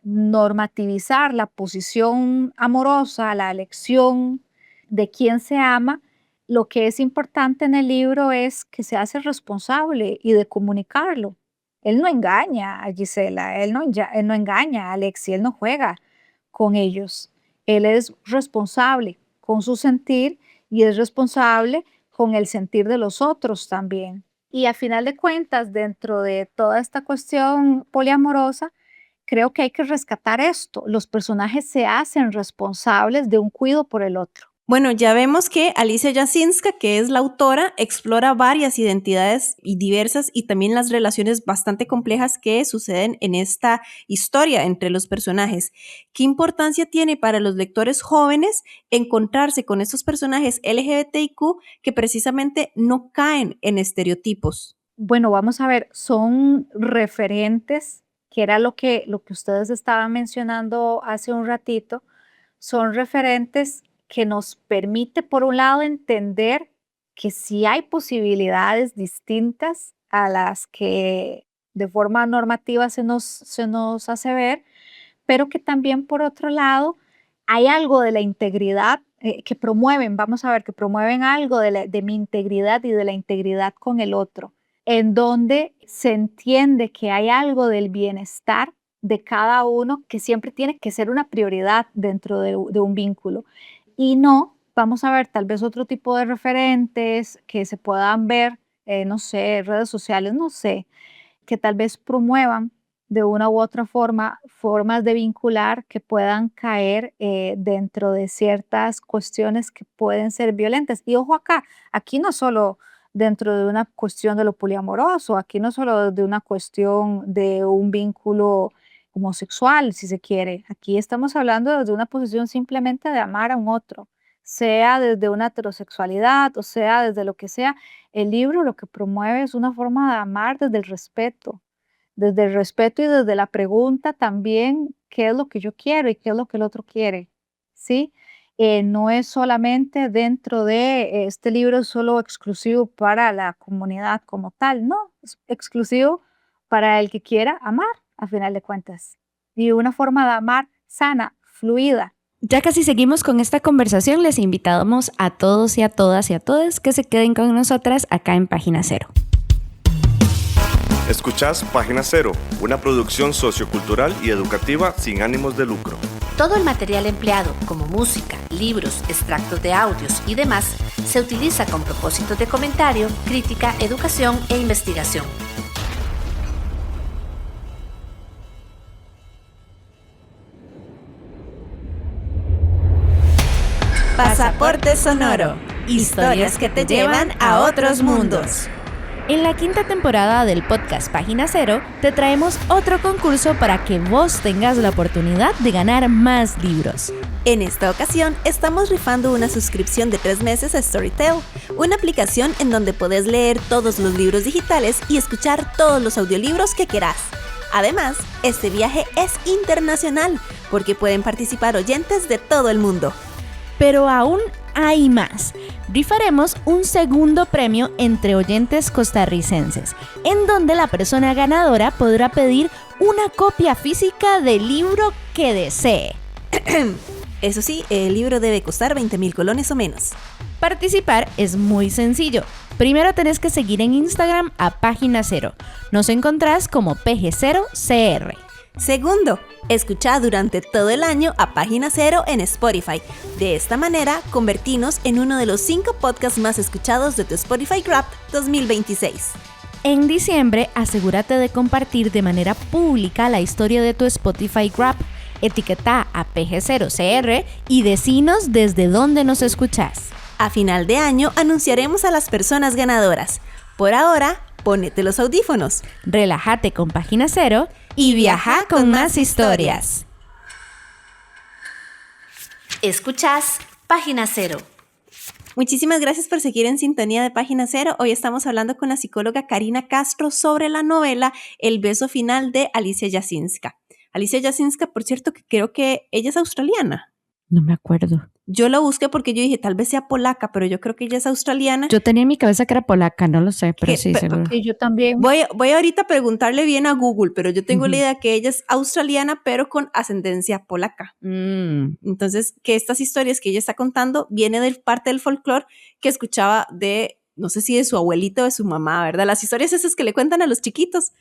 E: normativizar la posición amorosa, la elección de quién se ama, lo que es importante en el libro es que se hace responsable y de comunicarlo. Él no engaña a Gisela, él no engaña a Alexi, él no juega con ellos. Él es responsable con su sentir y es responsable con el sentir de los otros también. Y a final de cuentas, dentro de toda esta cuestión poliamorosa, creo que hay que rescatar esto. Los personajes se hacen responsables de un cuidado por el otro.
C: Bueno, ya vemos que Alicia Jasinska, que es la autora, explora varias identidades y diversas y también las relaciones bastante complejas que suceden en esta historia entre los personajes. ¿Qué importancia tiene para los lectores jóvenes encontrarse con estos personajes LGBTIQ que precisamente no caen en estereotipos?
E: Bueno, vamos a ver, son referentes, que era lo que ustedes estaban mencionando hace un ratito, son referentes que nos permite, por un lado, entender que sí hay posibilidades distintas a las que de forma normativa se nos hace ver, pero que también, por otro lado, hay algo de la integridad que promueven, vamos a ver, que promueven algo de mi integridad y de la integridad con el otro, en donde se entiende que hay algo del bienestar de cada uno que siempre tiene que ser una prioridad dentro de un vínculo. Y no, vamos a ver, tal vez otro tipo de referentes que se puedan ver, no sé, redes sociales, no sé, que tal vez promuevan de una u otra forma formas de vincular que puedan caer dentro de ciertas cuestiones que pueden ser violentas. Y ojo acá, aquí no solo dentro de una cuestión de lo poliamoroso. Aquí no solo de una cuestión de un vínculo homosexual, si se quiere. Aquí estamos hablando de una posición simplemente de amar a un otro, sea desde una heterosexualidad o sea desde lo que sea. El libro lo que promueve es una forma de amar desde el respeto y desde la pregunta también, ¿qué es lo que yo quiero y qué es lo que el otro quiere? ¿Sí? No es solamente dentro de este libro, es solo exclusivo para la comunidad como tal, no, es exclusivo para el que quiera amar, a final de cuentas. Y una forma de amar sana, fluida.
D: Ya casi seguimos con esta conversación, les invitamos a todos y a todas y a todas que se queden con nosotras acá en Página Cero.
A: Escuchás Página Cero, una producción sociocultural y educativa sin ánimos de lucro.
B: Todo el material empleado, como música, libros, extractos de audios y demás, se utiliza con propósitos de comentario, crítica, educación e investigación.
C: Pasaporte Sonoro. Historias que te llevan a otros mundos.
D: En la quinta temporada del podcast Página Cero, te traemos otro concurso para que vos tengas la oportunidad de ganar más libros.
C: En esta ocasión, estamos rifando una suscripción de 3 meses a Storytel, una aplicación en donde podés leer todos los libros digitales y escuchar todos los audiolibros que querás. Además, este viaje es internacional, porque pueden participar oyentes de todo el mundo.
D: Pero aún hay más. Rifaremos un segundo premio entre oyentes costarricenses, en donde la persona ganadora podrá pedir una copia física del libro que desee.
C: Eso sí, el libro debe costar 20,000 colones o menos.
D: Participar es muy sencillo. Primero tenés que seguir en Instagram a Página Cero. Nos encontrás como PG0CR.
C: Segundo, escucha durante todo el año a Página Cero en Spotify. De esta manera, convertinos en uno de los 5 podcasts más escuchados de tu Spotify Wrapped 2026.
D: En diciembre, asegúrate de compartir de manera pública la historia de tu Spotify Wrapped. Etiqueta a PG0CR y decinos desde dónde nos escuchás.
C: A final de año anunciaremos a las personas ganadoras. Por ahora, ponete los audífonos,
D: relájate con Página Cero y viaja con más historias.
B: Escuchás Página Cero.
C: Muchísimas gracias por seguir en sintonía de Página Cero. Hoy estamos hablando con la psicóloga Karina Castro sobre la novela El beso final de Alicia Jasinska. Alicia Jasinska, por cierto, que creo que ella es australiana.
D: No me acuerdo.
C: Yo la busqué porque yo dije, tal vez sea polaca, pero yo creo que ella es australiana.
D: Yo tenía en mi cabeza que era polaca, no lo sé, pero sí, seguro.
E: Y yo también.
C: Voy ahorita a preguntarle bien a Google, pero yo tengo la idea que ella es australiana, pero con ascendencia polaca. Entonces, que estas historias que ella está contando viene de parte del folclore que escuchaba de, no sé si de su abuelito o de su mamá, ¿verdad? Las historias esas que le cuentan a los chiquitos.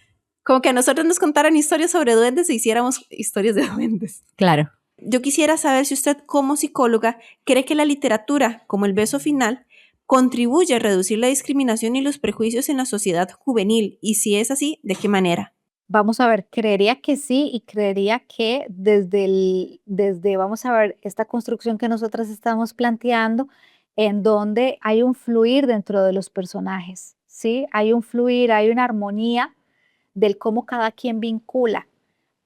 C: Como que a nosotros nos contaran historias sobre duendes e hiciéramos historias de duendes.
D: Claro.
C: Yo quisiera saber si usted, como psicóloga, cree que la literatura, como El beso final, contribuye a reducir la discriminación y los prejuicios en la sociedad juvenil, y si es así, ¿de qué manera?
E: Vamos a ver, creería que sí, y creería que vamos a ver, esta construcción que nosotras estamos planteando, en donde hay un fluir dentro de los personajes, ¿sí? Hay un fluir, hay una armonía del cómo cada quien vincula.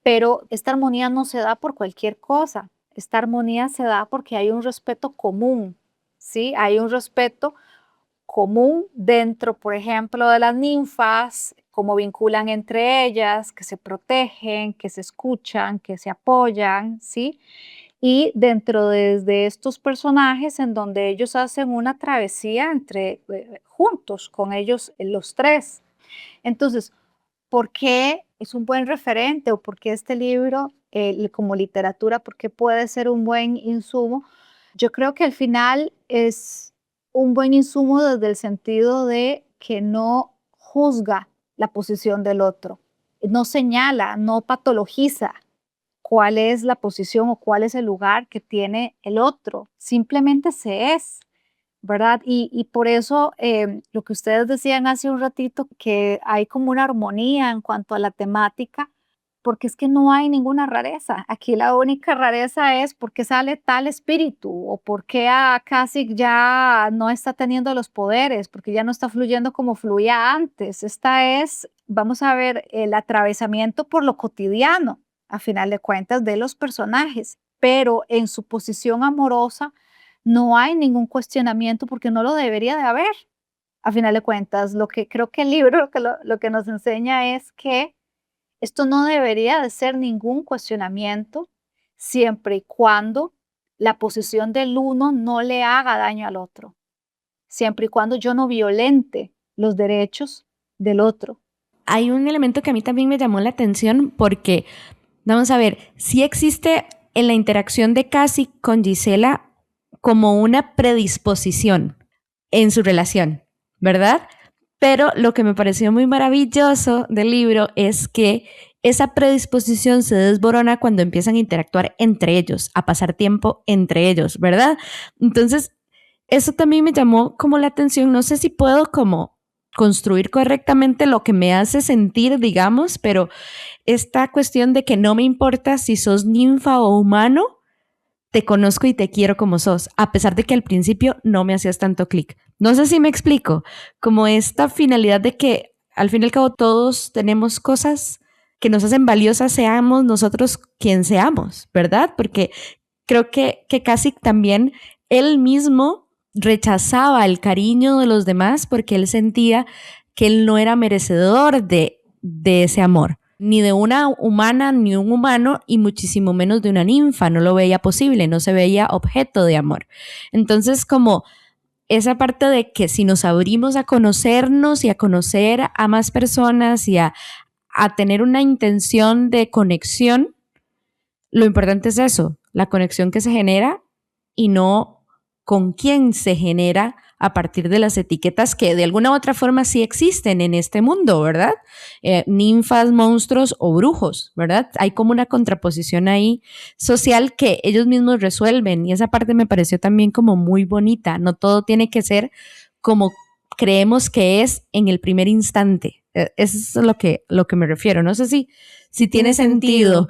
E: Pero esta armonía no se da por cualquier cosa. Esta armonía se da porque hay un respeto común, ¿sí? Hay un respeto común dentro, por ejemplo, de las ninfas, cómo vinculan entre ellas, que se protegen, que se escuchan, que se apoyan, ¿sí? Y dentro de estos personajes en donde ellos hacen una travesía juntos, con ellos los tres. Entonces, ¿por qué es un buen referente o por qué este libro como literatura, por qué puede ser un buen insumo? Yo creo que al final es un buen insumo desde el sentido de que no juzga la posición del otro, no señala, no patologiza cuál es la posición o cuál es el lugar que tiene el otro, simplemente se es. ¿Verdad? Y por eso lo que ustedes decían hace un ratito, que hay como una armonía en cuanto a la temática, porque es que no hay ninguna rareza. Aquí la única rareza es por qué sale tal espíritu o por qué Kasich ya no está teniendo los poderes, porque ya no está fluyendo como fluía antes. Esta es, vamos a ver, el atravesamiento por lo cotidiano, a final de cuentas, de los personajes, pero en su posición amorosa no hay ningún cuestionamiento porque no lo debería de haber. A final de cuentas, lo que creo que el libro lo que nos enseña es que esto no debería de ser ningún cuestionamiento siempre y cuando la posición del uno no le haga daño al otro, siempre y cuando yo no violente los derechos del otro.
D: Hay un elemento que a mí también me llamó la atención porque, vamos a ver, sí existe en la interacción de Kasich con Gisela como una predisposición en su relación, ¿verdad? Pero lo que me pareció muy maravilloso del libro es que esa predisposición se desborona cuando empiezan a interactuar entre ellos, a pasar tiempo entre ellos, ¿verdad? Entonces, eso también me llamó como la atención. No sé si puedo como construir correctamente lo que me hace sentir, digamos, pero esta cuestión de que no me importa si sos ninfa o humano, te conozco y te quiero como sos, a pesar de que al principio no me hacías tanto clic. No sé si me explico, como esta finalidad de que al fin y al cabo todos tenemos cosas que nos hacen valiosas, seamos nosotros quien seamos, ¿verdad? Porque creo que Kasich también, él mismo rechazaba el cariño de los demás porque él sentía que él no era merecedor de ese amor, ni de una humana, ni un humano, y muchísimo menos de una ninfa. No lo veía posible, no se veía objeto de amor. Entonces, como esa parte de que si nos abrimos a conocernos y a conocer a más personas y a tener una intención de conexión, lo importante es eso, la conexión que se genera y no con quién se genera a partir de las etiquetas que de alguna u otra forma sí existen en este mundo, ¿verdad? Ninfas, monstruos o brujos, ¿verdad? Hay como una contraposición ahí social que ellos mismos resuelven y esa parte me pareció también como muy bonita. No todo tiene que ser como creemos que es en el primer instante. Eso es lo que me refiero. No sé si tiene sentido.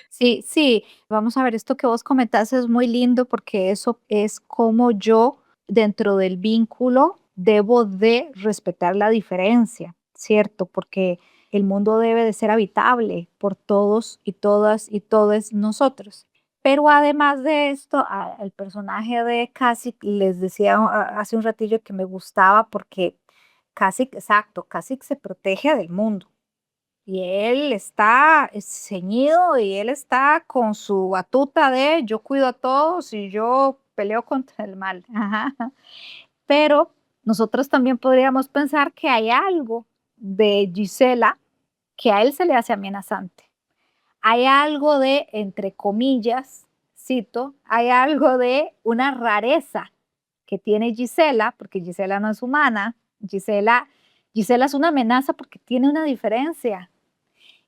E: Sí, vamos a ver, esto que vos comentás es muy lindo porque eso es como yo dentro del vínculo debo de respetar la diferencia, ¿cierto? Porque el mundo debe de ser habitable por todos y todas y todos nosotros. Pero además de esto, el personaje de Kasich, les decía hace un ratillo que me gustaba porque Kasich se protege del mundo. Y él está ceñido y él está con su batuta de yo cuido a todos y yo peleo contra el mal. Ajá. Pero nosotros también podríamos pensar que hay algo de Gisela que a él se le hace amenazante. Hay algo de, entre comillas, cito, hay algo de una rareza que tiene Gisela, porque Gisela no es humana. Gisela es una amenaza porque tiene una diferencia.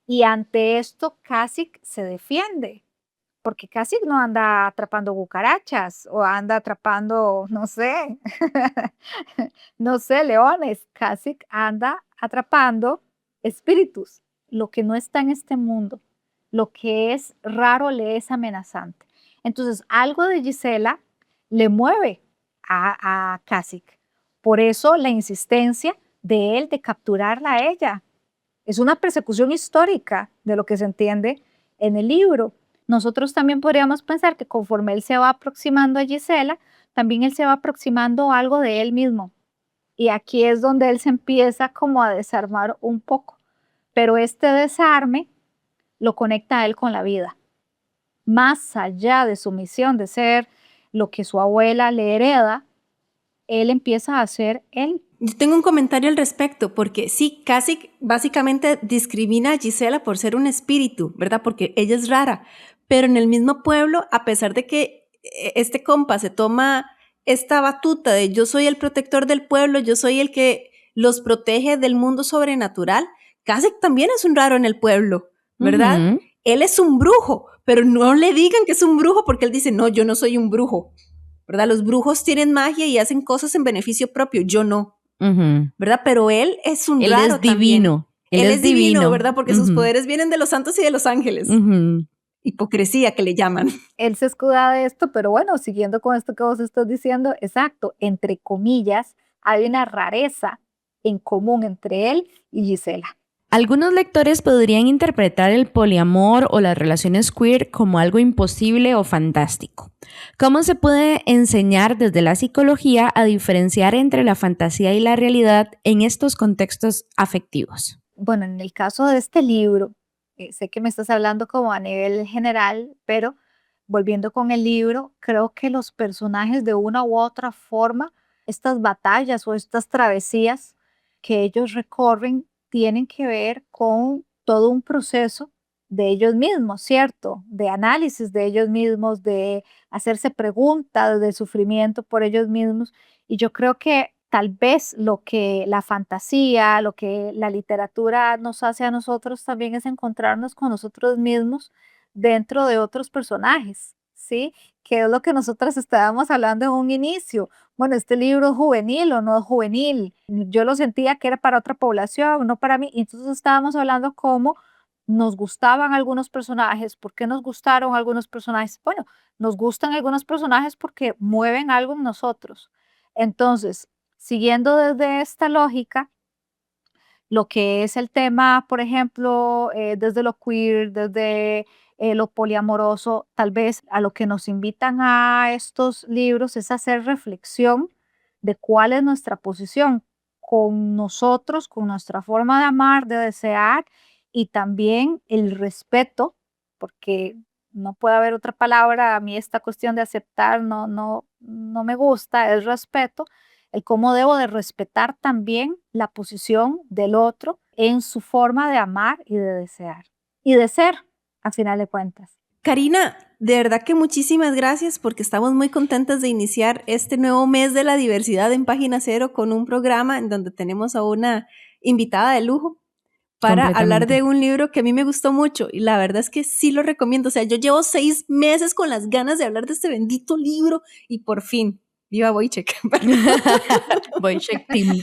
E: Y ante esto, Kasich se defiende, porque Kasich no anda atrapando cucarachas o anda atrapando, no sé, no sé, leones. Kasich anda atrapando espíritus, lo que no está en este mundo, lo que es raro le es amenazante. Entonces, algo de Gisela le mueve a Kasich. Por eso la insistencia de él de capturarla a ella. Es una persecución histórica de lo que se entiende en el libro. Nosotros también podríamos pensar que conforme él se va aproximando a Gisela, también él se va aproximando a algo de él mismo. Y aquí es donde él se empieza como a desarmar un poco. Pero este desarme lo conecta a él con la vida. Más allá de su misión de ser lo que su abuela le hereda, él empieza a ser él.
C: Yo tengo un comentario al respecto, porque sí, Kasich básicamente discrimina a Gisela por ser un espíritu, ¿verdad? Porque ella es rara, pero en el mismo pueblo, a pesar de que este compa se toma esta batuta de yo soy el protector del pueblo, yo soy el que los protege del mundo sobrenatural, Kasich también es un raro en el pueblo, ¿verdad? Uh-huh. Él es un brujo, pero no le digan que es un brujo porque él dice, no, yo no soy un brujo, ¿verdad? Los brujos tienen magia y hacen cosas en beneficio propio, yo no. Uh-huh. ¿Verdad? Pero él es un
D: él
C: raro
D: es divino.
C: También. Él es divino, ¿verdad? Porque sus
D: Ujú,
C: poderes vienen de los santos y de los ángeles.
D: ujú.
C: Hipocresía que le llaman.
E: Él se escuda de esto, pero bueno, siguiendo con esto que vos estás diciendo, exacto, entre comillas, hay una rareza en común entre él y Gisela.
D: Algunos lectores podrían interpretar el poliamor o las relaciones queer como algo imposible o fantástico. ¿Cómo se puede enseñar desde la psicología a diferenciar entre la fantasía y la realidad en estos contextos afectivos?
E: Bueno, en el caso de este libro, sé que me estás hablando como a nivel general, pero volviendo con el libro, creo que los personajes de una u otra forma, estas batallas o estas travesías que ellos recorren tienen que ver con todo un proceso de ellos mismos, ¿cierto? De análisis de ellos mismos, de hacerse preguntas, de sufrimiento por ellos mismos. Y yo creo que tal vez lo que la fantasía, lo que la literatura nos hace a nosotros también es encontrarnos con nosotros mismos dentro de otros personajes, ¿sí? Que es lo que nosotras estábamos hablando en un inicio. Bueno, este libro es juvenil o no es juvenil. Yo lo sentía que era para otra población, no para mí. Y entonces estábamos hablando cómo nos gustaban algunos personajes. ¿Por qué nos gustaron algunos personajes? Bueno, nos gustan algunos personajes porque mueven algo en nosotros. Entonces, siguiendo desde esta lógica, lo que es el tema, por ejemplo, desde lo queer, desde lo poliamoroso, tal vez a lo que nos invitan a estos libros es hacer reflexión de cuál es nuestra posición con nosotros, con nuestra forma de amar, de desear y también el respeto, porque no puede haber otra palabra, a mí esta cuestión de aceptar no me gusta, es respeto, el cómo debo de respetar también la posición del otro en su forma de amar y de desear y de ser, a final de cuentas.
C: Karina, de verdad que muchísimas gracias porque estamos muy contentas de iniciar este nuevo mes de la diversidad en Página Cero con un programa en donde tenemos a una invitada de lujo para hablar de un libro que a mí me gustó mucho y la verdad es que sí lo recomiendo. O sea, yo llevo 6 meses con las ganas de hablar de este bendito libro y por fin, viva Wojciech.
D: Wojciech Team.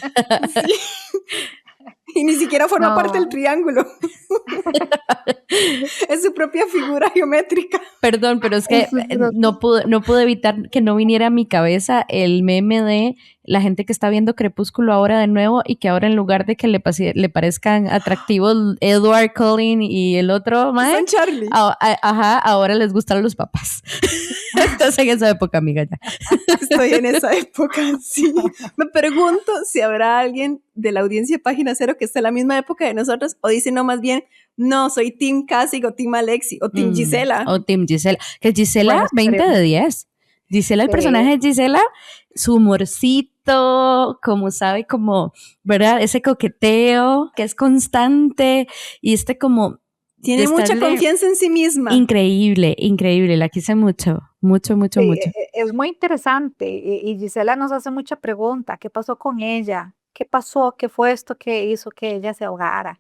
C: Sí. Y ni siquiera forma parte del triángulo. Es su propia figura geométrica.
D: Perdón, pero es que no pude evitar que no viniera a mi cabeza el meme de la gente que está viendo Crepúsculo ahora de nuevo y que ahora en lugar de que le parezcan atractivos Edward Cullen y el otro,
C: Son Charlie.
D: Ahora les gustan los papás. Estás en esa época, amiga, ya.
C: Estoy en esa época, sí. Me pregunto si habrá alguien de la audiencia de Página Cero que esté en la misma época de nosotros o dice no, más bien, no, soy Team Cassie o Team Alexi o Team Gisela.
D: O Team Gisela. Que Gisela,
E: Bueno,
D: 20 de 10. Gisela, el
E: Sí.
D: personaje de Gisela, su humorcito, como sabe, como, ¿verdad? Ese coqueteo que es constante y como...
C: Tiene mucha
D: estarle-
C: confianza en sí misma.
D: Increíble, increíble. La quise mucho, mucho.
E: Sí, es muy interesante y Gisela nos hace mucha pregunta, ¿qué pasó con ella? ¿Qué pasó? ¿Qué fue esto que hizo que ella se ahogara?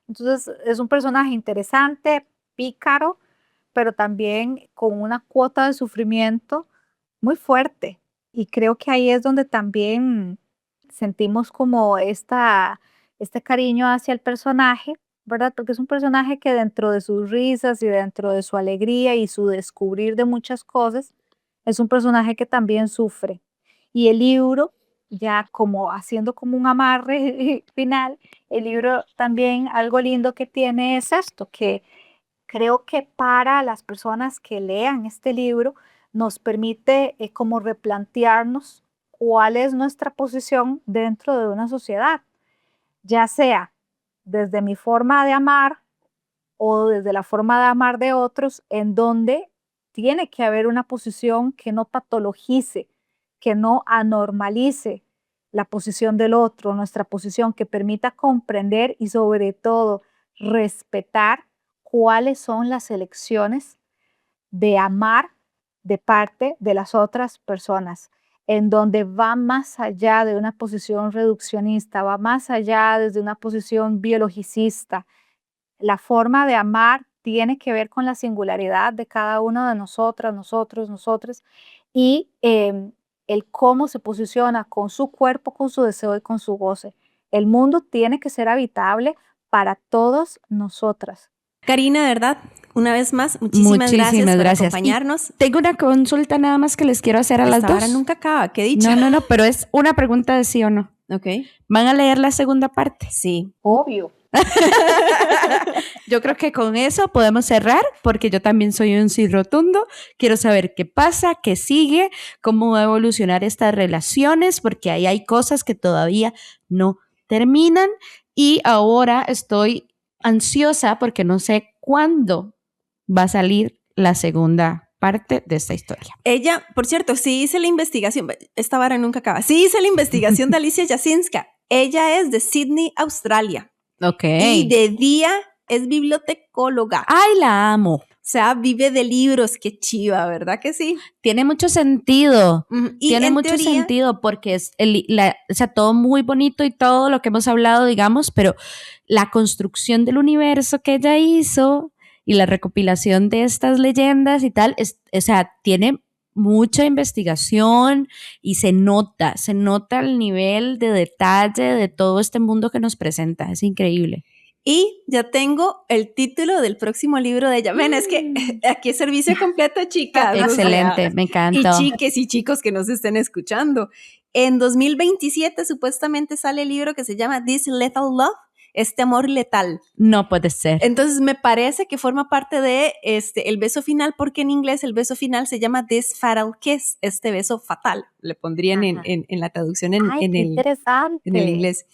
E: Entonces es un personaje interesante, pícaro, pero también con una cuota de sufrimiento muy fuerte. Y creo que ahí es donde también sentimos como este cariño hacia el personaje, ¿verdad? Porque es un personaje que dentro de sus risas y dentro de su alegría y su descubrir de muchas cosas, es un personaje que también sufre. Y el libro, ya como haciendo como un amarre final, el libro también algo lindo que tiene es esto, que creo que para las personas que lean este libro nos permite como replantearnos cuál es nuestra posición dentro de una sociedad, ya sea desde mi forma de amar o desde la forma de amar de otros, en donde tiene que haber una posición que no patologice, que no anormalice la posición del otro, nuestra posición que permita comprender y sobre todo respetar cuáles son las elecciones de amar de parte de las otras personas, en donde va más allá de una posición reduccionista, va más allá desde una posición biologicista. La forma de amar tiene que ver con la singularidad de cada una de nosotras, nosotros, nosotres, y el cómo se posiciona con su cuerpo, con su deseo y con su goce. El mundo tiene que ser habitable para todos nosotras.
C: Karina, de verdad, una vez más, muchísimas gracias por acompañarnos.
D: Y tengo una consulta nada más que les quiero hacer a las dos.
C: Ahora nunca acaba, qué dicha.
D: No, pero es una pregunta de sí o no.
C: Ok.
D: ¿Van a leer la segunda parte?
C: Sí.
E: Obvio.
D: Yo creo que con eso podemos cerrar, porque yo también soy un sí rotundo. Quiero saber qué pasa, qué sigue, cómo va a evolucionar estas relaciones, porque ahí hay cosas que todavía no terminan. Y ahora estoy ansiosa porque no sé cuándo va a salir la segunda parte de esta historia.
C: Ella, por cierto, sí hice la investigación, esta vara nunca acaba, sí hice la investigación de Alicia Jasinska. Ella es de Sydney, Australia.
D: Ok.
C: Y de día es bibliotecóloga.
D: ¡Ay, la amo!
C: O sea, vive de libros, qué chiva, ¿verdad que sí?
D: Tiene mucho sentido.
C: Y
D: tiene mucho
C: teoría,
D: sentido porque es o sea, todo muy bonito y todo lo que hemos hablado, digamos, pero la construcción del universo que ella hizo y la recopilación de estas leyendas y tal, o sea, tiene mucha investigación y se nota el nivel de detalle de todo este mundo que nos presenta. Es increíble.
C: Y ya tengo el título del próximo libro de ella. Ven, es que aquí es servicio completo, chicas.
D: Excelente, me encantó.
C: Y chiques y chicos que nos estén escuchando. En 2027 supuestamente sale el libro que se llama This Lethal Love, este amor letal.
D: No puede ser.
C: Entonces me parece que forma parte de el beso final, porque en inglés el beso final se llama This Fatal Kiss, este beso fatal. Le pondrían en la traducción en el inglés.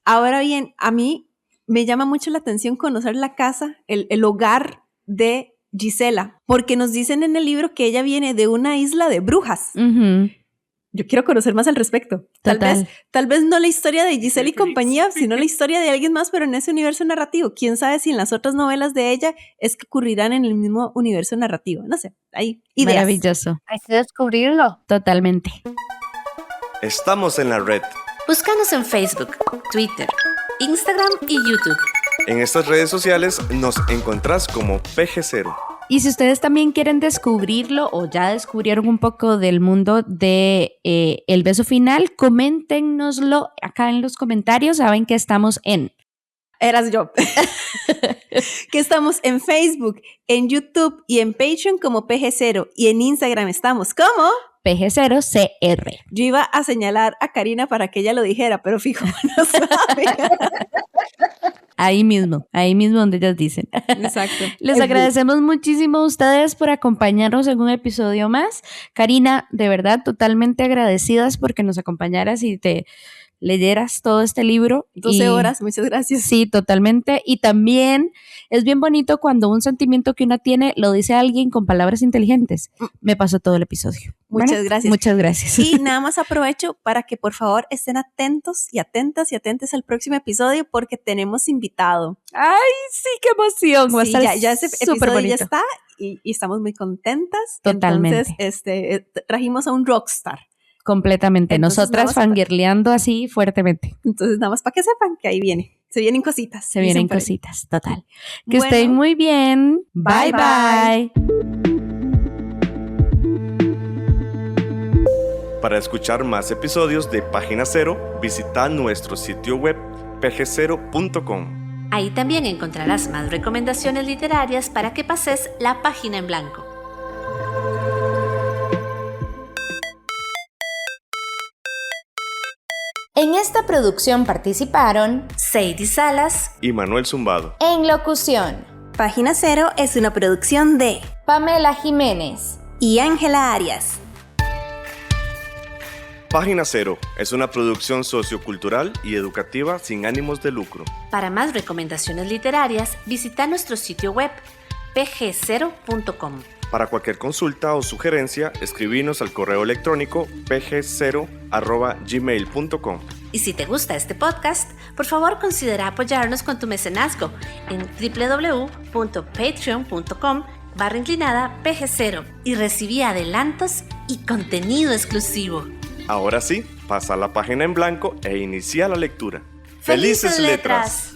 C: Ahora bien, a mí me llama mucho la atención conocer la casa, el hogar de Gisela, porque nos dicen en el libro que ella viene de una isla de brujas.
D: Uh-huh.
C: Yo quiero conocer más al respecto. Tal vez no la historia de Gisela y compañía, sino la historia de alguien más, pero en ese universo narrativo. ¿Quién sabe si en las otras novelas de ella es que ocurrirán en el mismo universo narrativo? No sé, hay ideas.
D: Maravilloso.
E: Hay que descubrirlo.
D: Totalmente.
A: Estamos en la red.
B: Búscanos en Facebook, Twitter, Instagram y YouTube.
A: En estas redes sociales nos encontrás como PG0.
D: Y si ustedes también quieren descubrirlo o ya descubrieron un poco del mundo de El Beso Final, coméntenoslo acá en los comentarios. Saben que estamos en...
C: Eras yo. Que estamos en Facebook, en YouTube y en Patreon como PG0. Y en Instagram estamos como...
D: PG0CR.
C: Yo iba a señalar a Karina para que ella lo dijera, pero fijo, no sabe.
D: Ahí mismo donde ellas dicen.
C: Exacto.
D: Les agradecemos muchísimo a ustedes por acompañarnos en un episodio más. Karina, de verdad, totalmente agradecidas porque nos acompañaras y te leyeras todo este libro.
C: 12 horas, muchas gracias.
D: Sí, totalmente. Y también es bien bonito cuando un sentimiento que uno tiene lo dice a alguien con palabras inteligentes. Me pasó todo el episodio.
C: Muchas gracias.
D: Muchas gracias.
C: Y nada más aprovecho para que por favor estén atentos y atentas y atentes al próximo episodio porque tenemos invitado.
D: ¡Ay, sí, qué emoción! Va a estar
C: ya ese episodio
D: bonito.
C: ya está y estamos muy contentas.
D: Totalmente.
C: Entonces, trajimos a un rockstar.
D: Completamente.
C: Entonces,
D: nosotras fangirleando así fuertemente.
C: Entonces, nada más para que sepan que ahí viene. Se vienen cositas.
D: Se vienen cositas, total. Que
C: Bueno,
D: estén muy bien. Bye,
C: bye.
A: Para escuchar más episodios de Página Cero, visita nuestro sitio web pg0.com.
B: Ahí también encontrarás más recomendaciones literarias para que pases la página en blanco. En esta producción participaron Sadie Salas
A: Y Manuel Zumbado.
B: en locución,
C: Página Cero es una producción de
B: Pamela Jiménez.
C: y Ángela Arias.
A: Página Cero es una producción sociocultural y educativa sin ánimos de lucro.
B: Para más recomendaciones literarias, visita nuestro sitio web pg0.com.
A: Para cualquier consulta o sugerencia, escribinos al correo electrónico pg0@gmail.com.
B: Y si te gusta este podcast, por favor considera apoyarnos con tu mecenazgo en www.patreon.com/pg0 y recibí adelantos y contenido exclusivo.
A: Ahora sí, pasa la página en blanco e inicia la lectura. ¡Felices letras!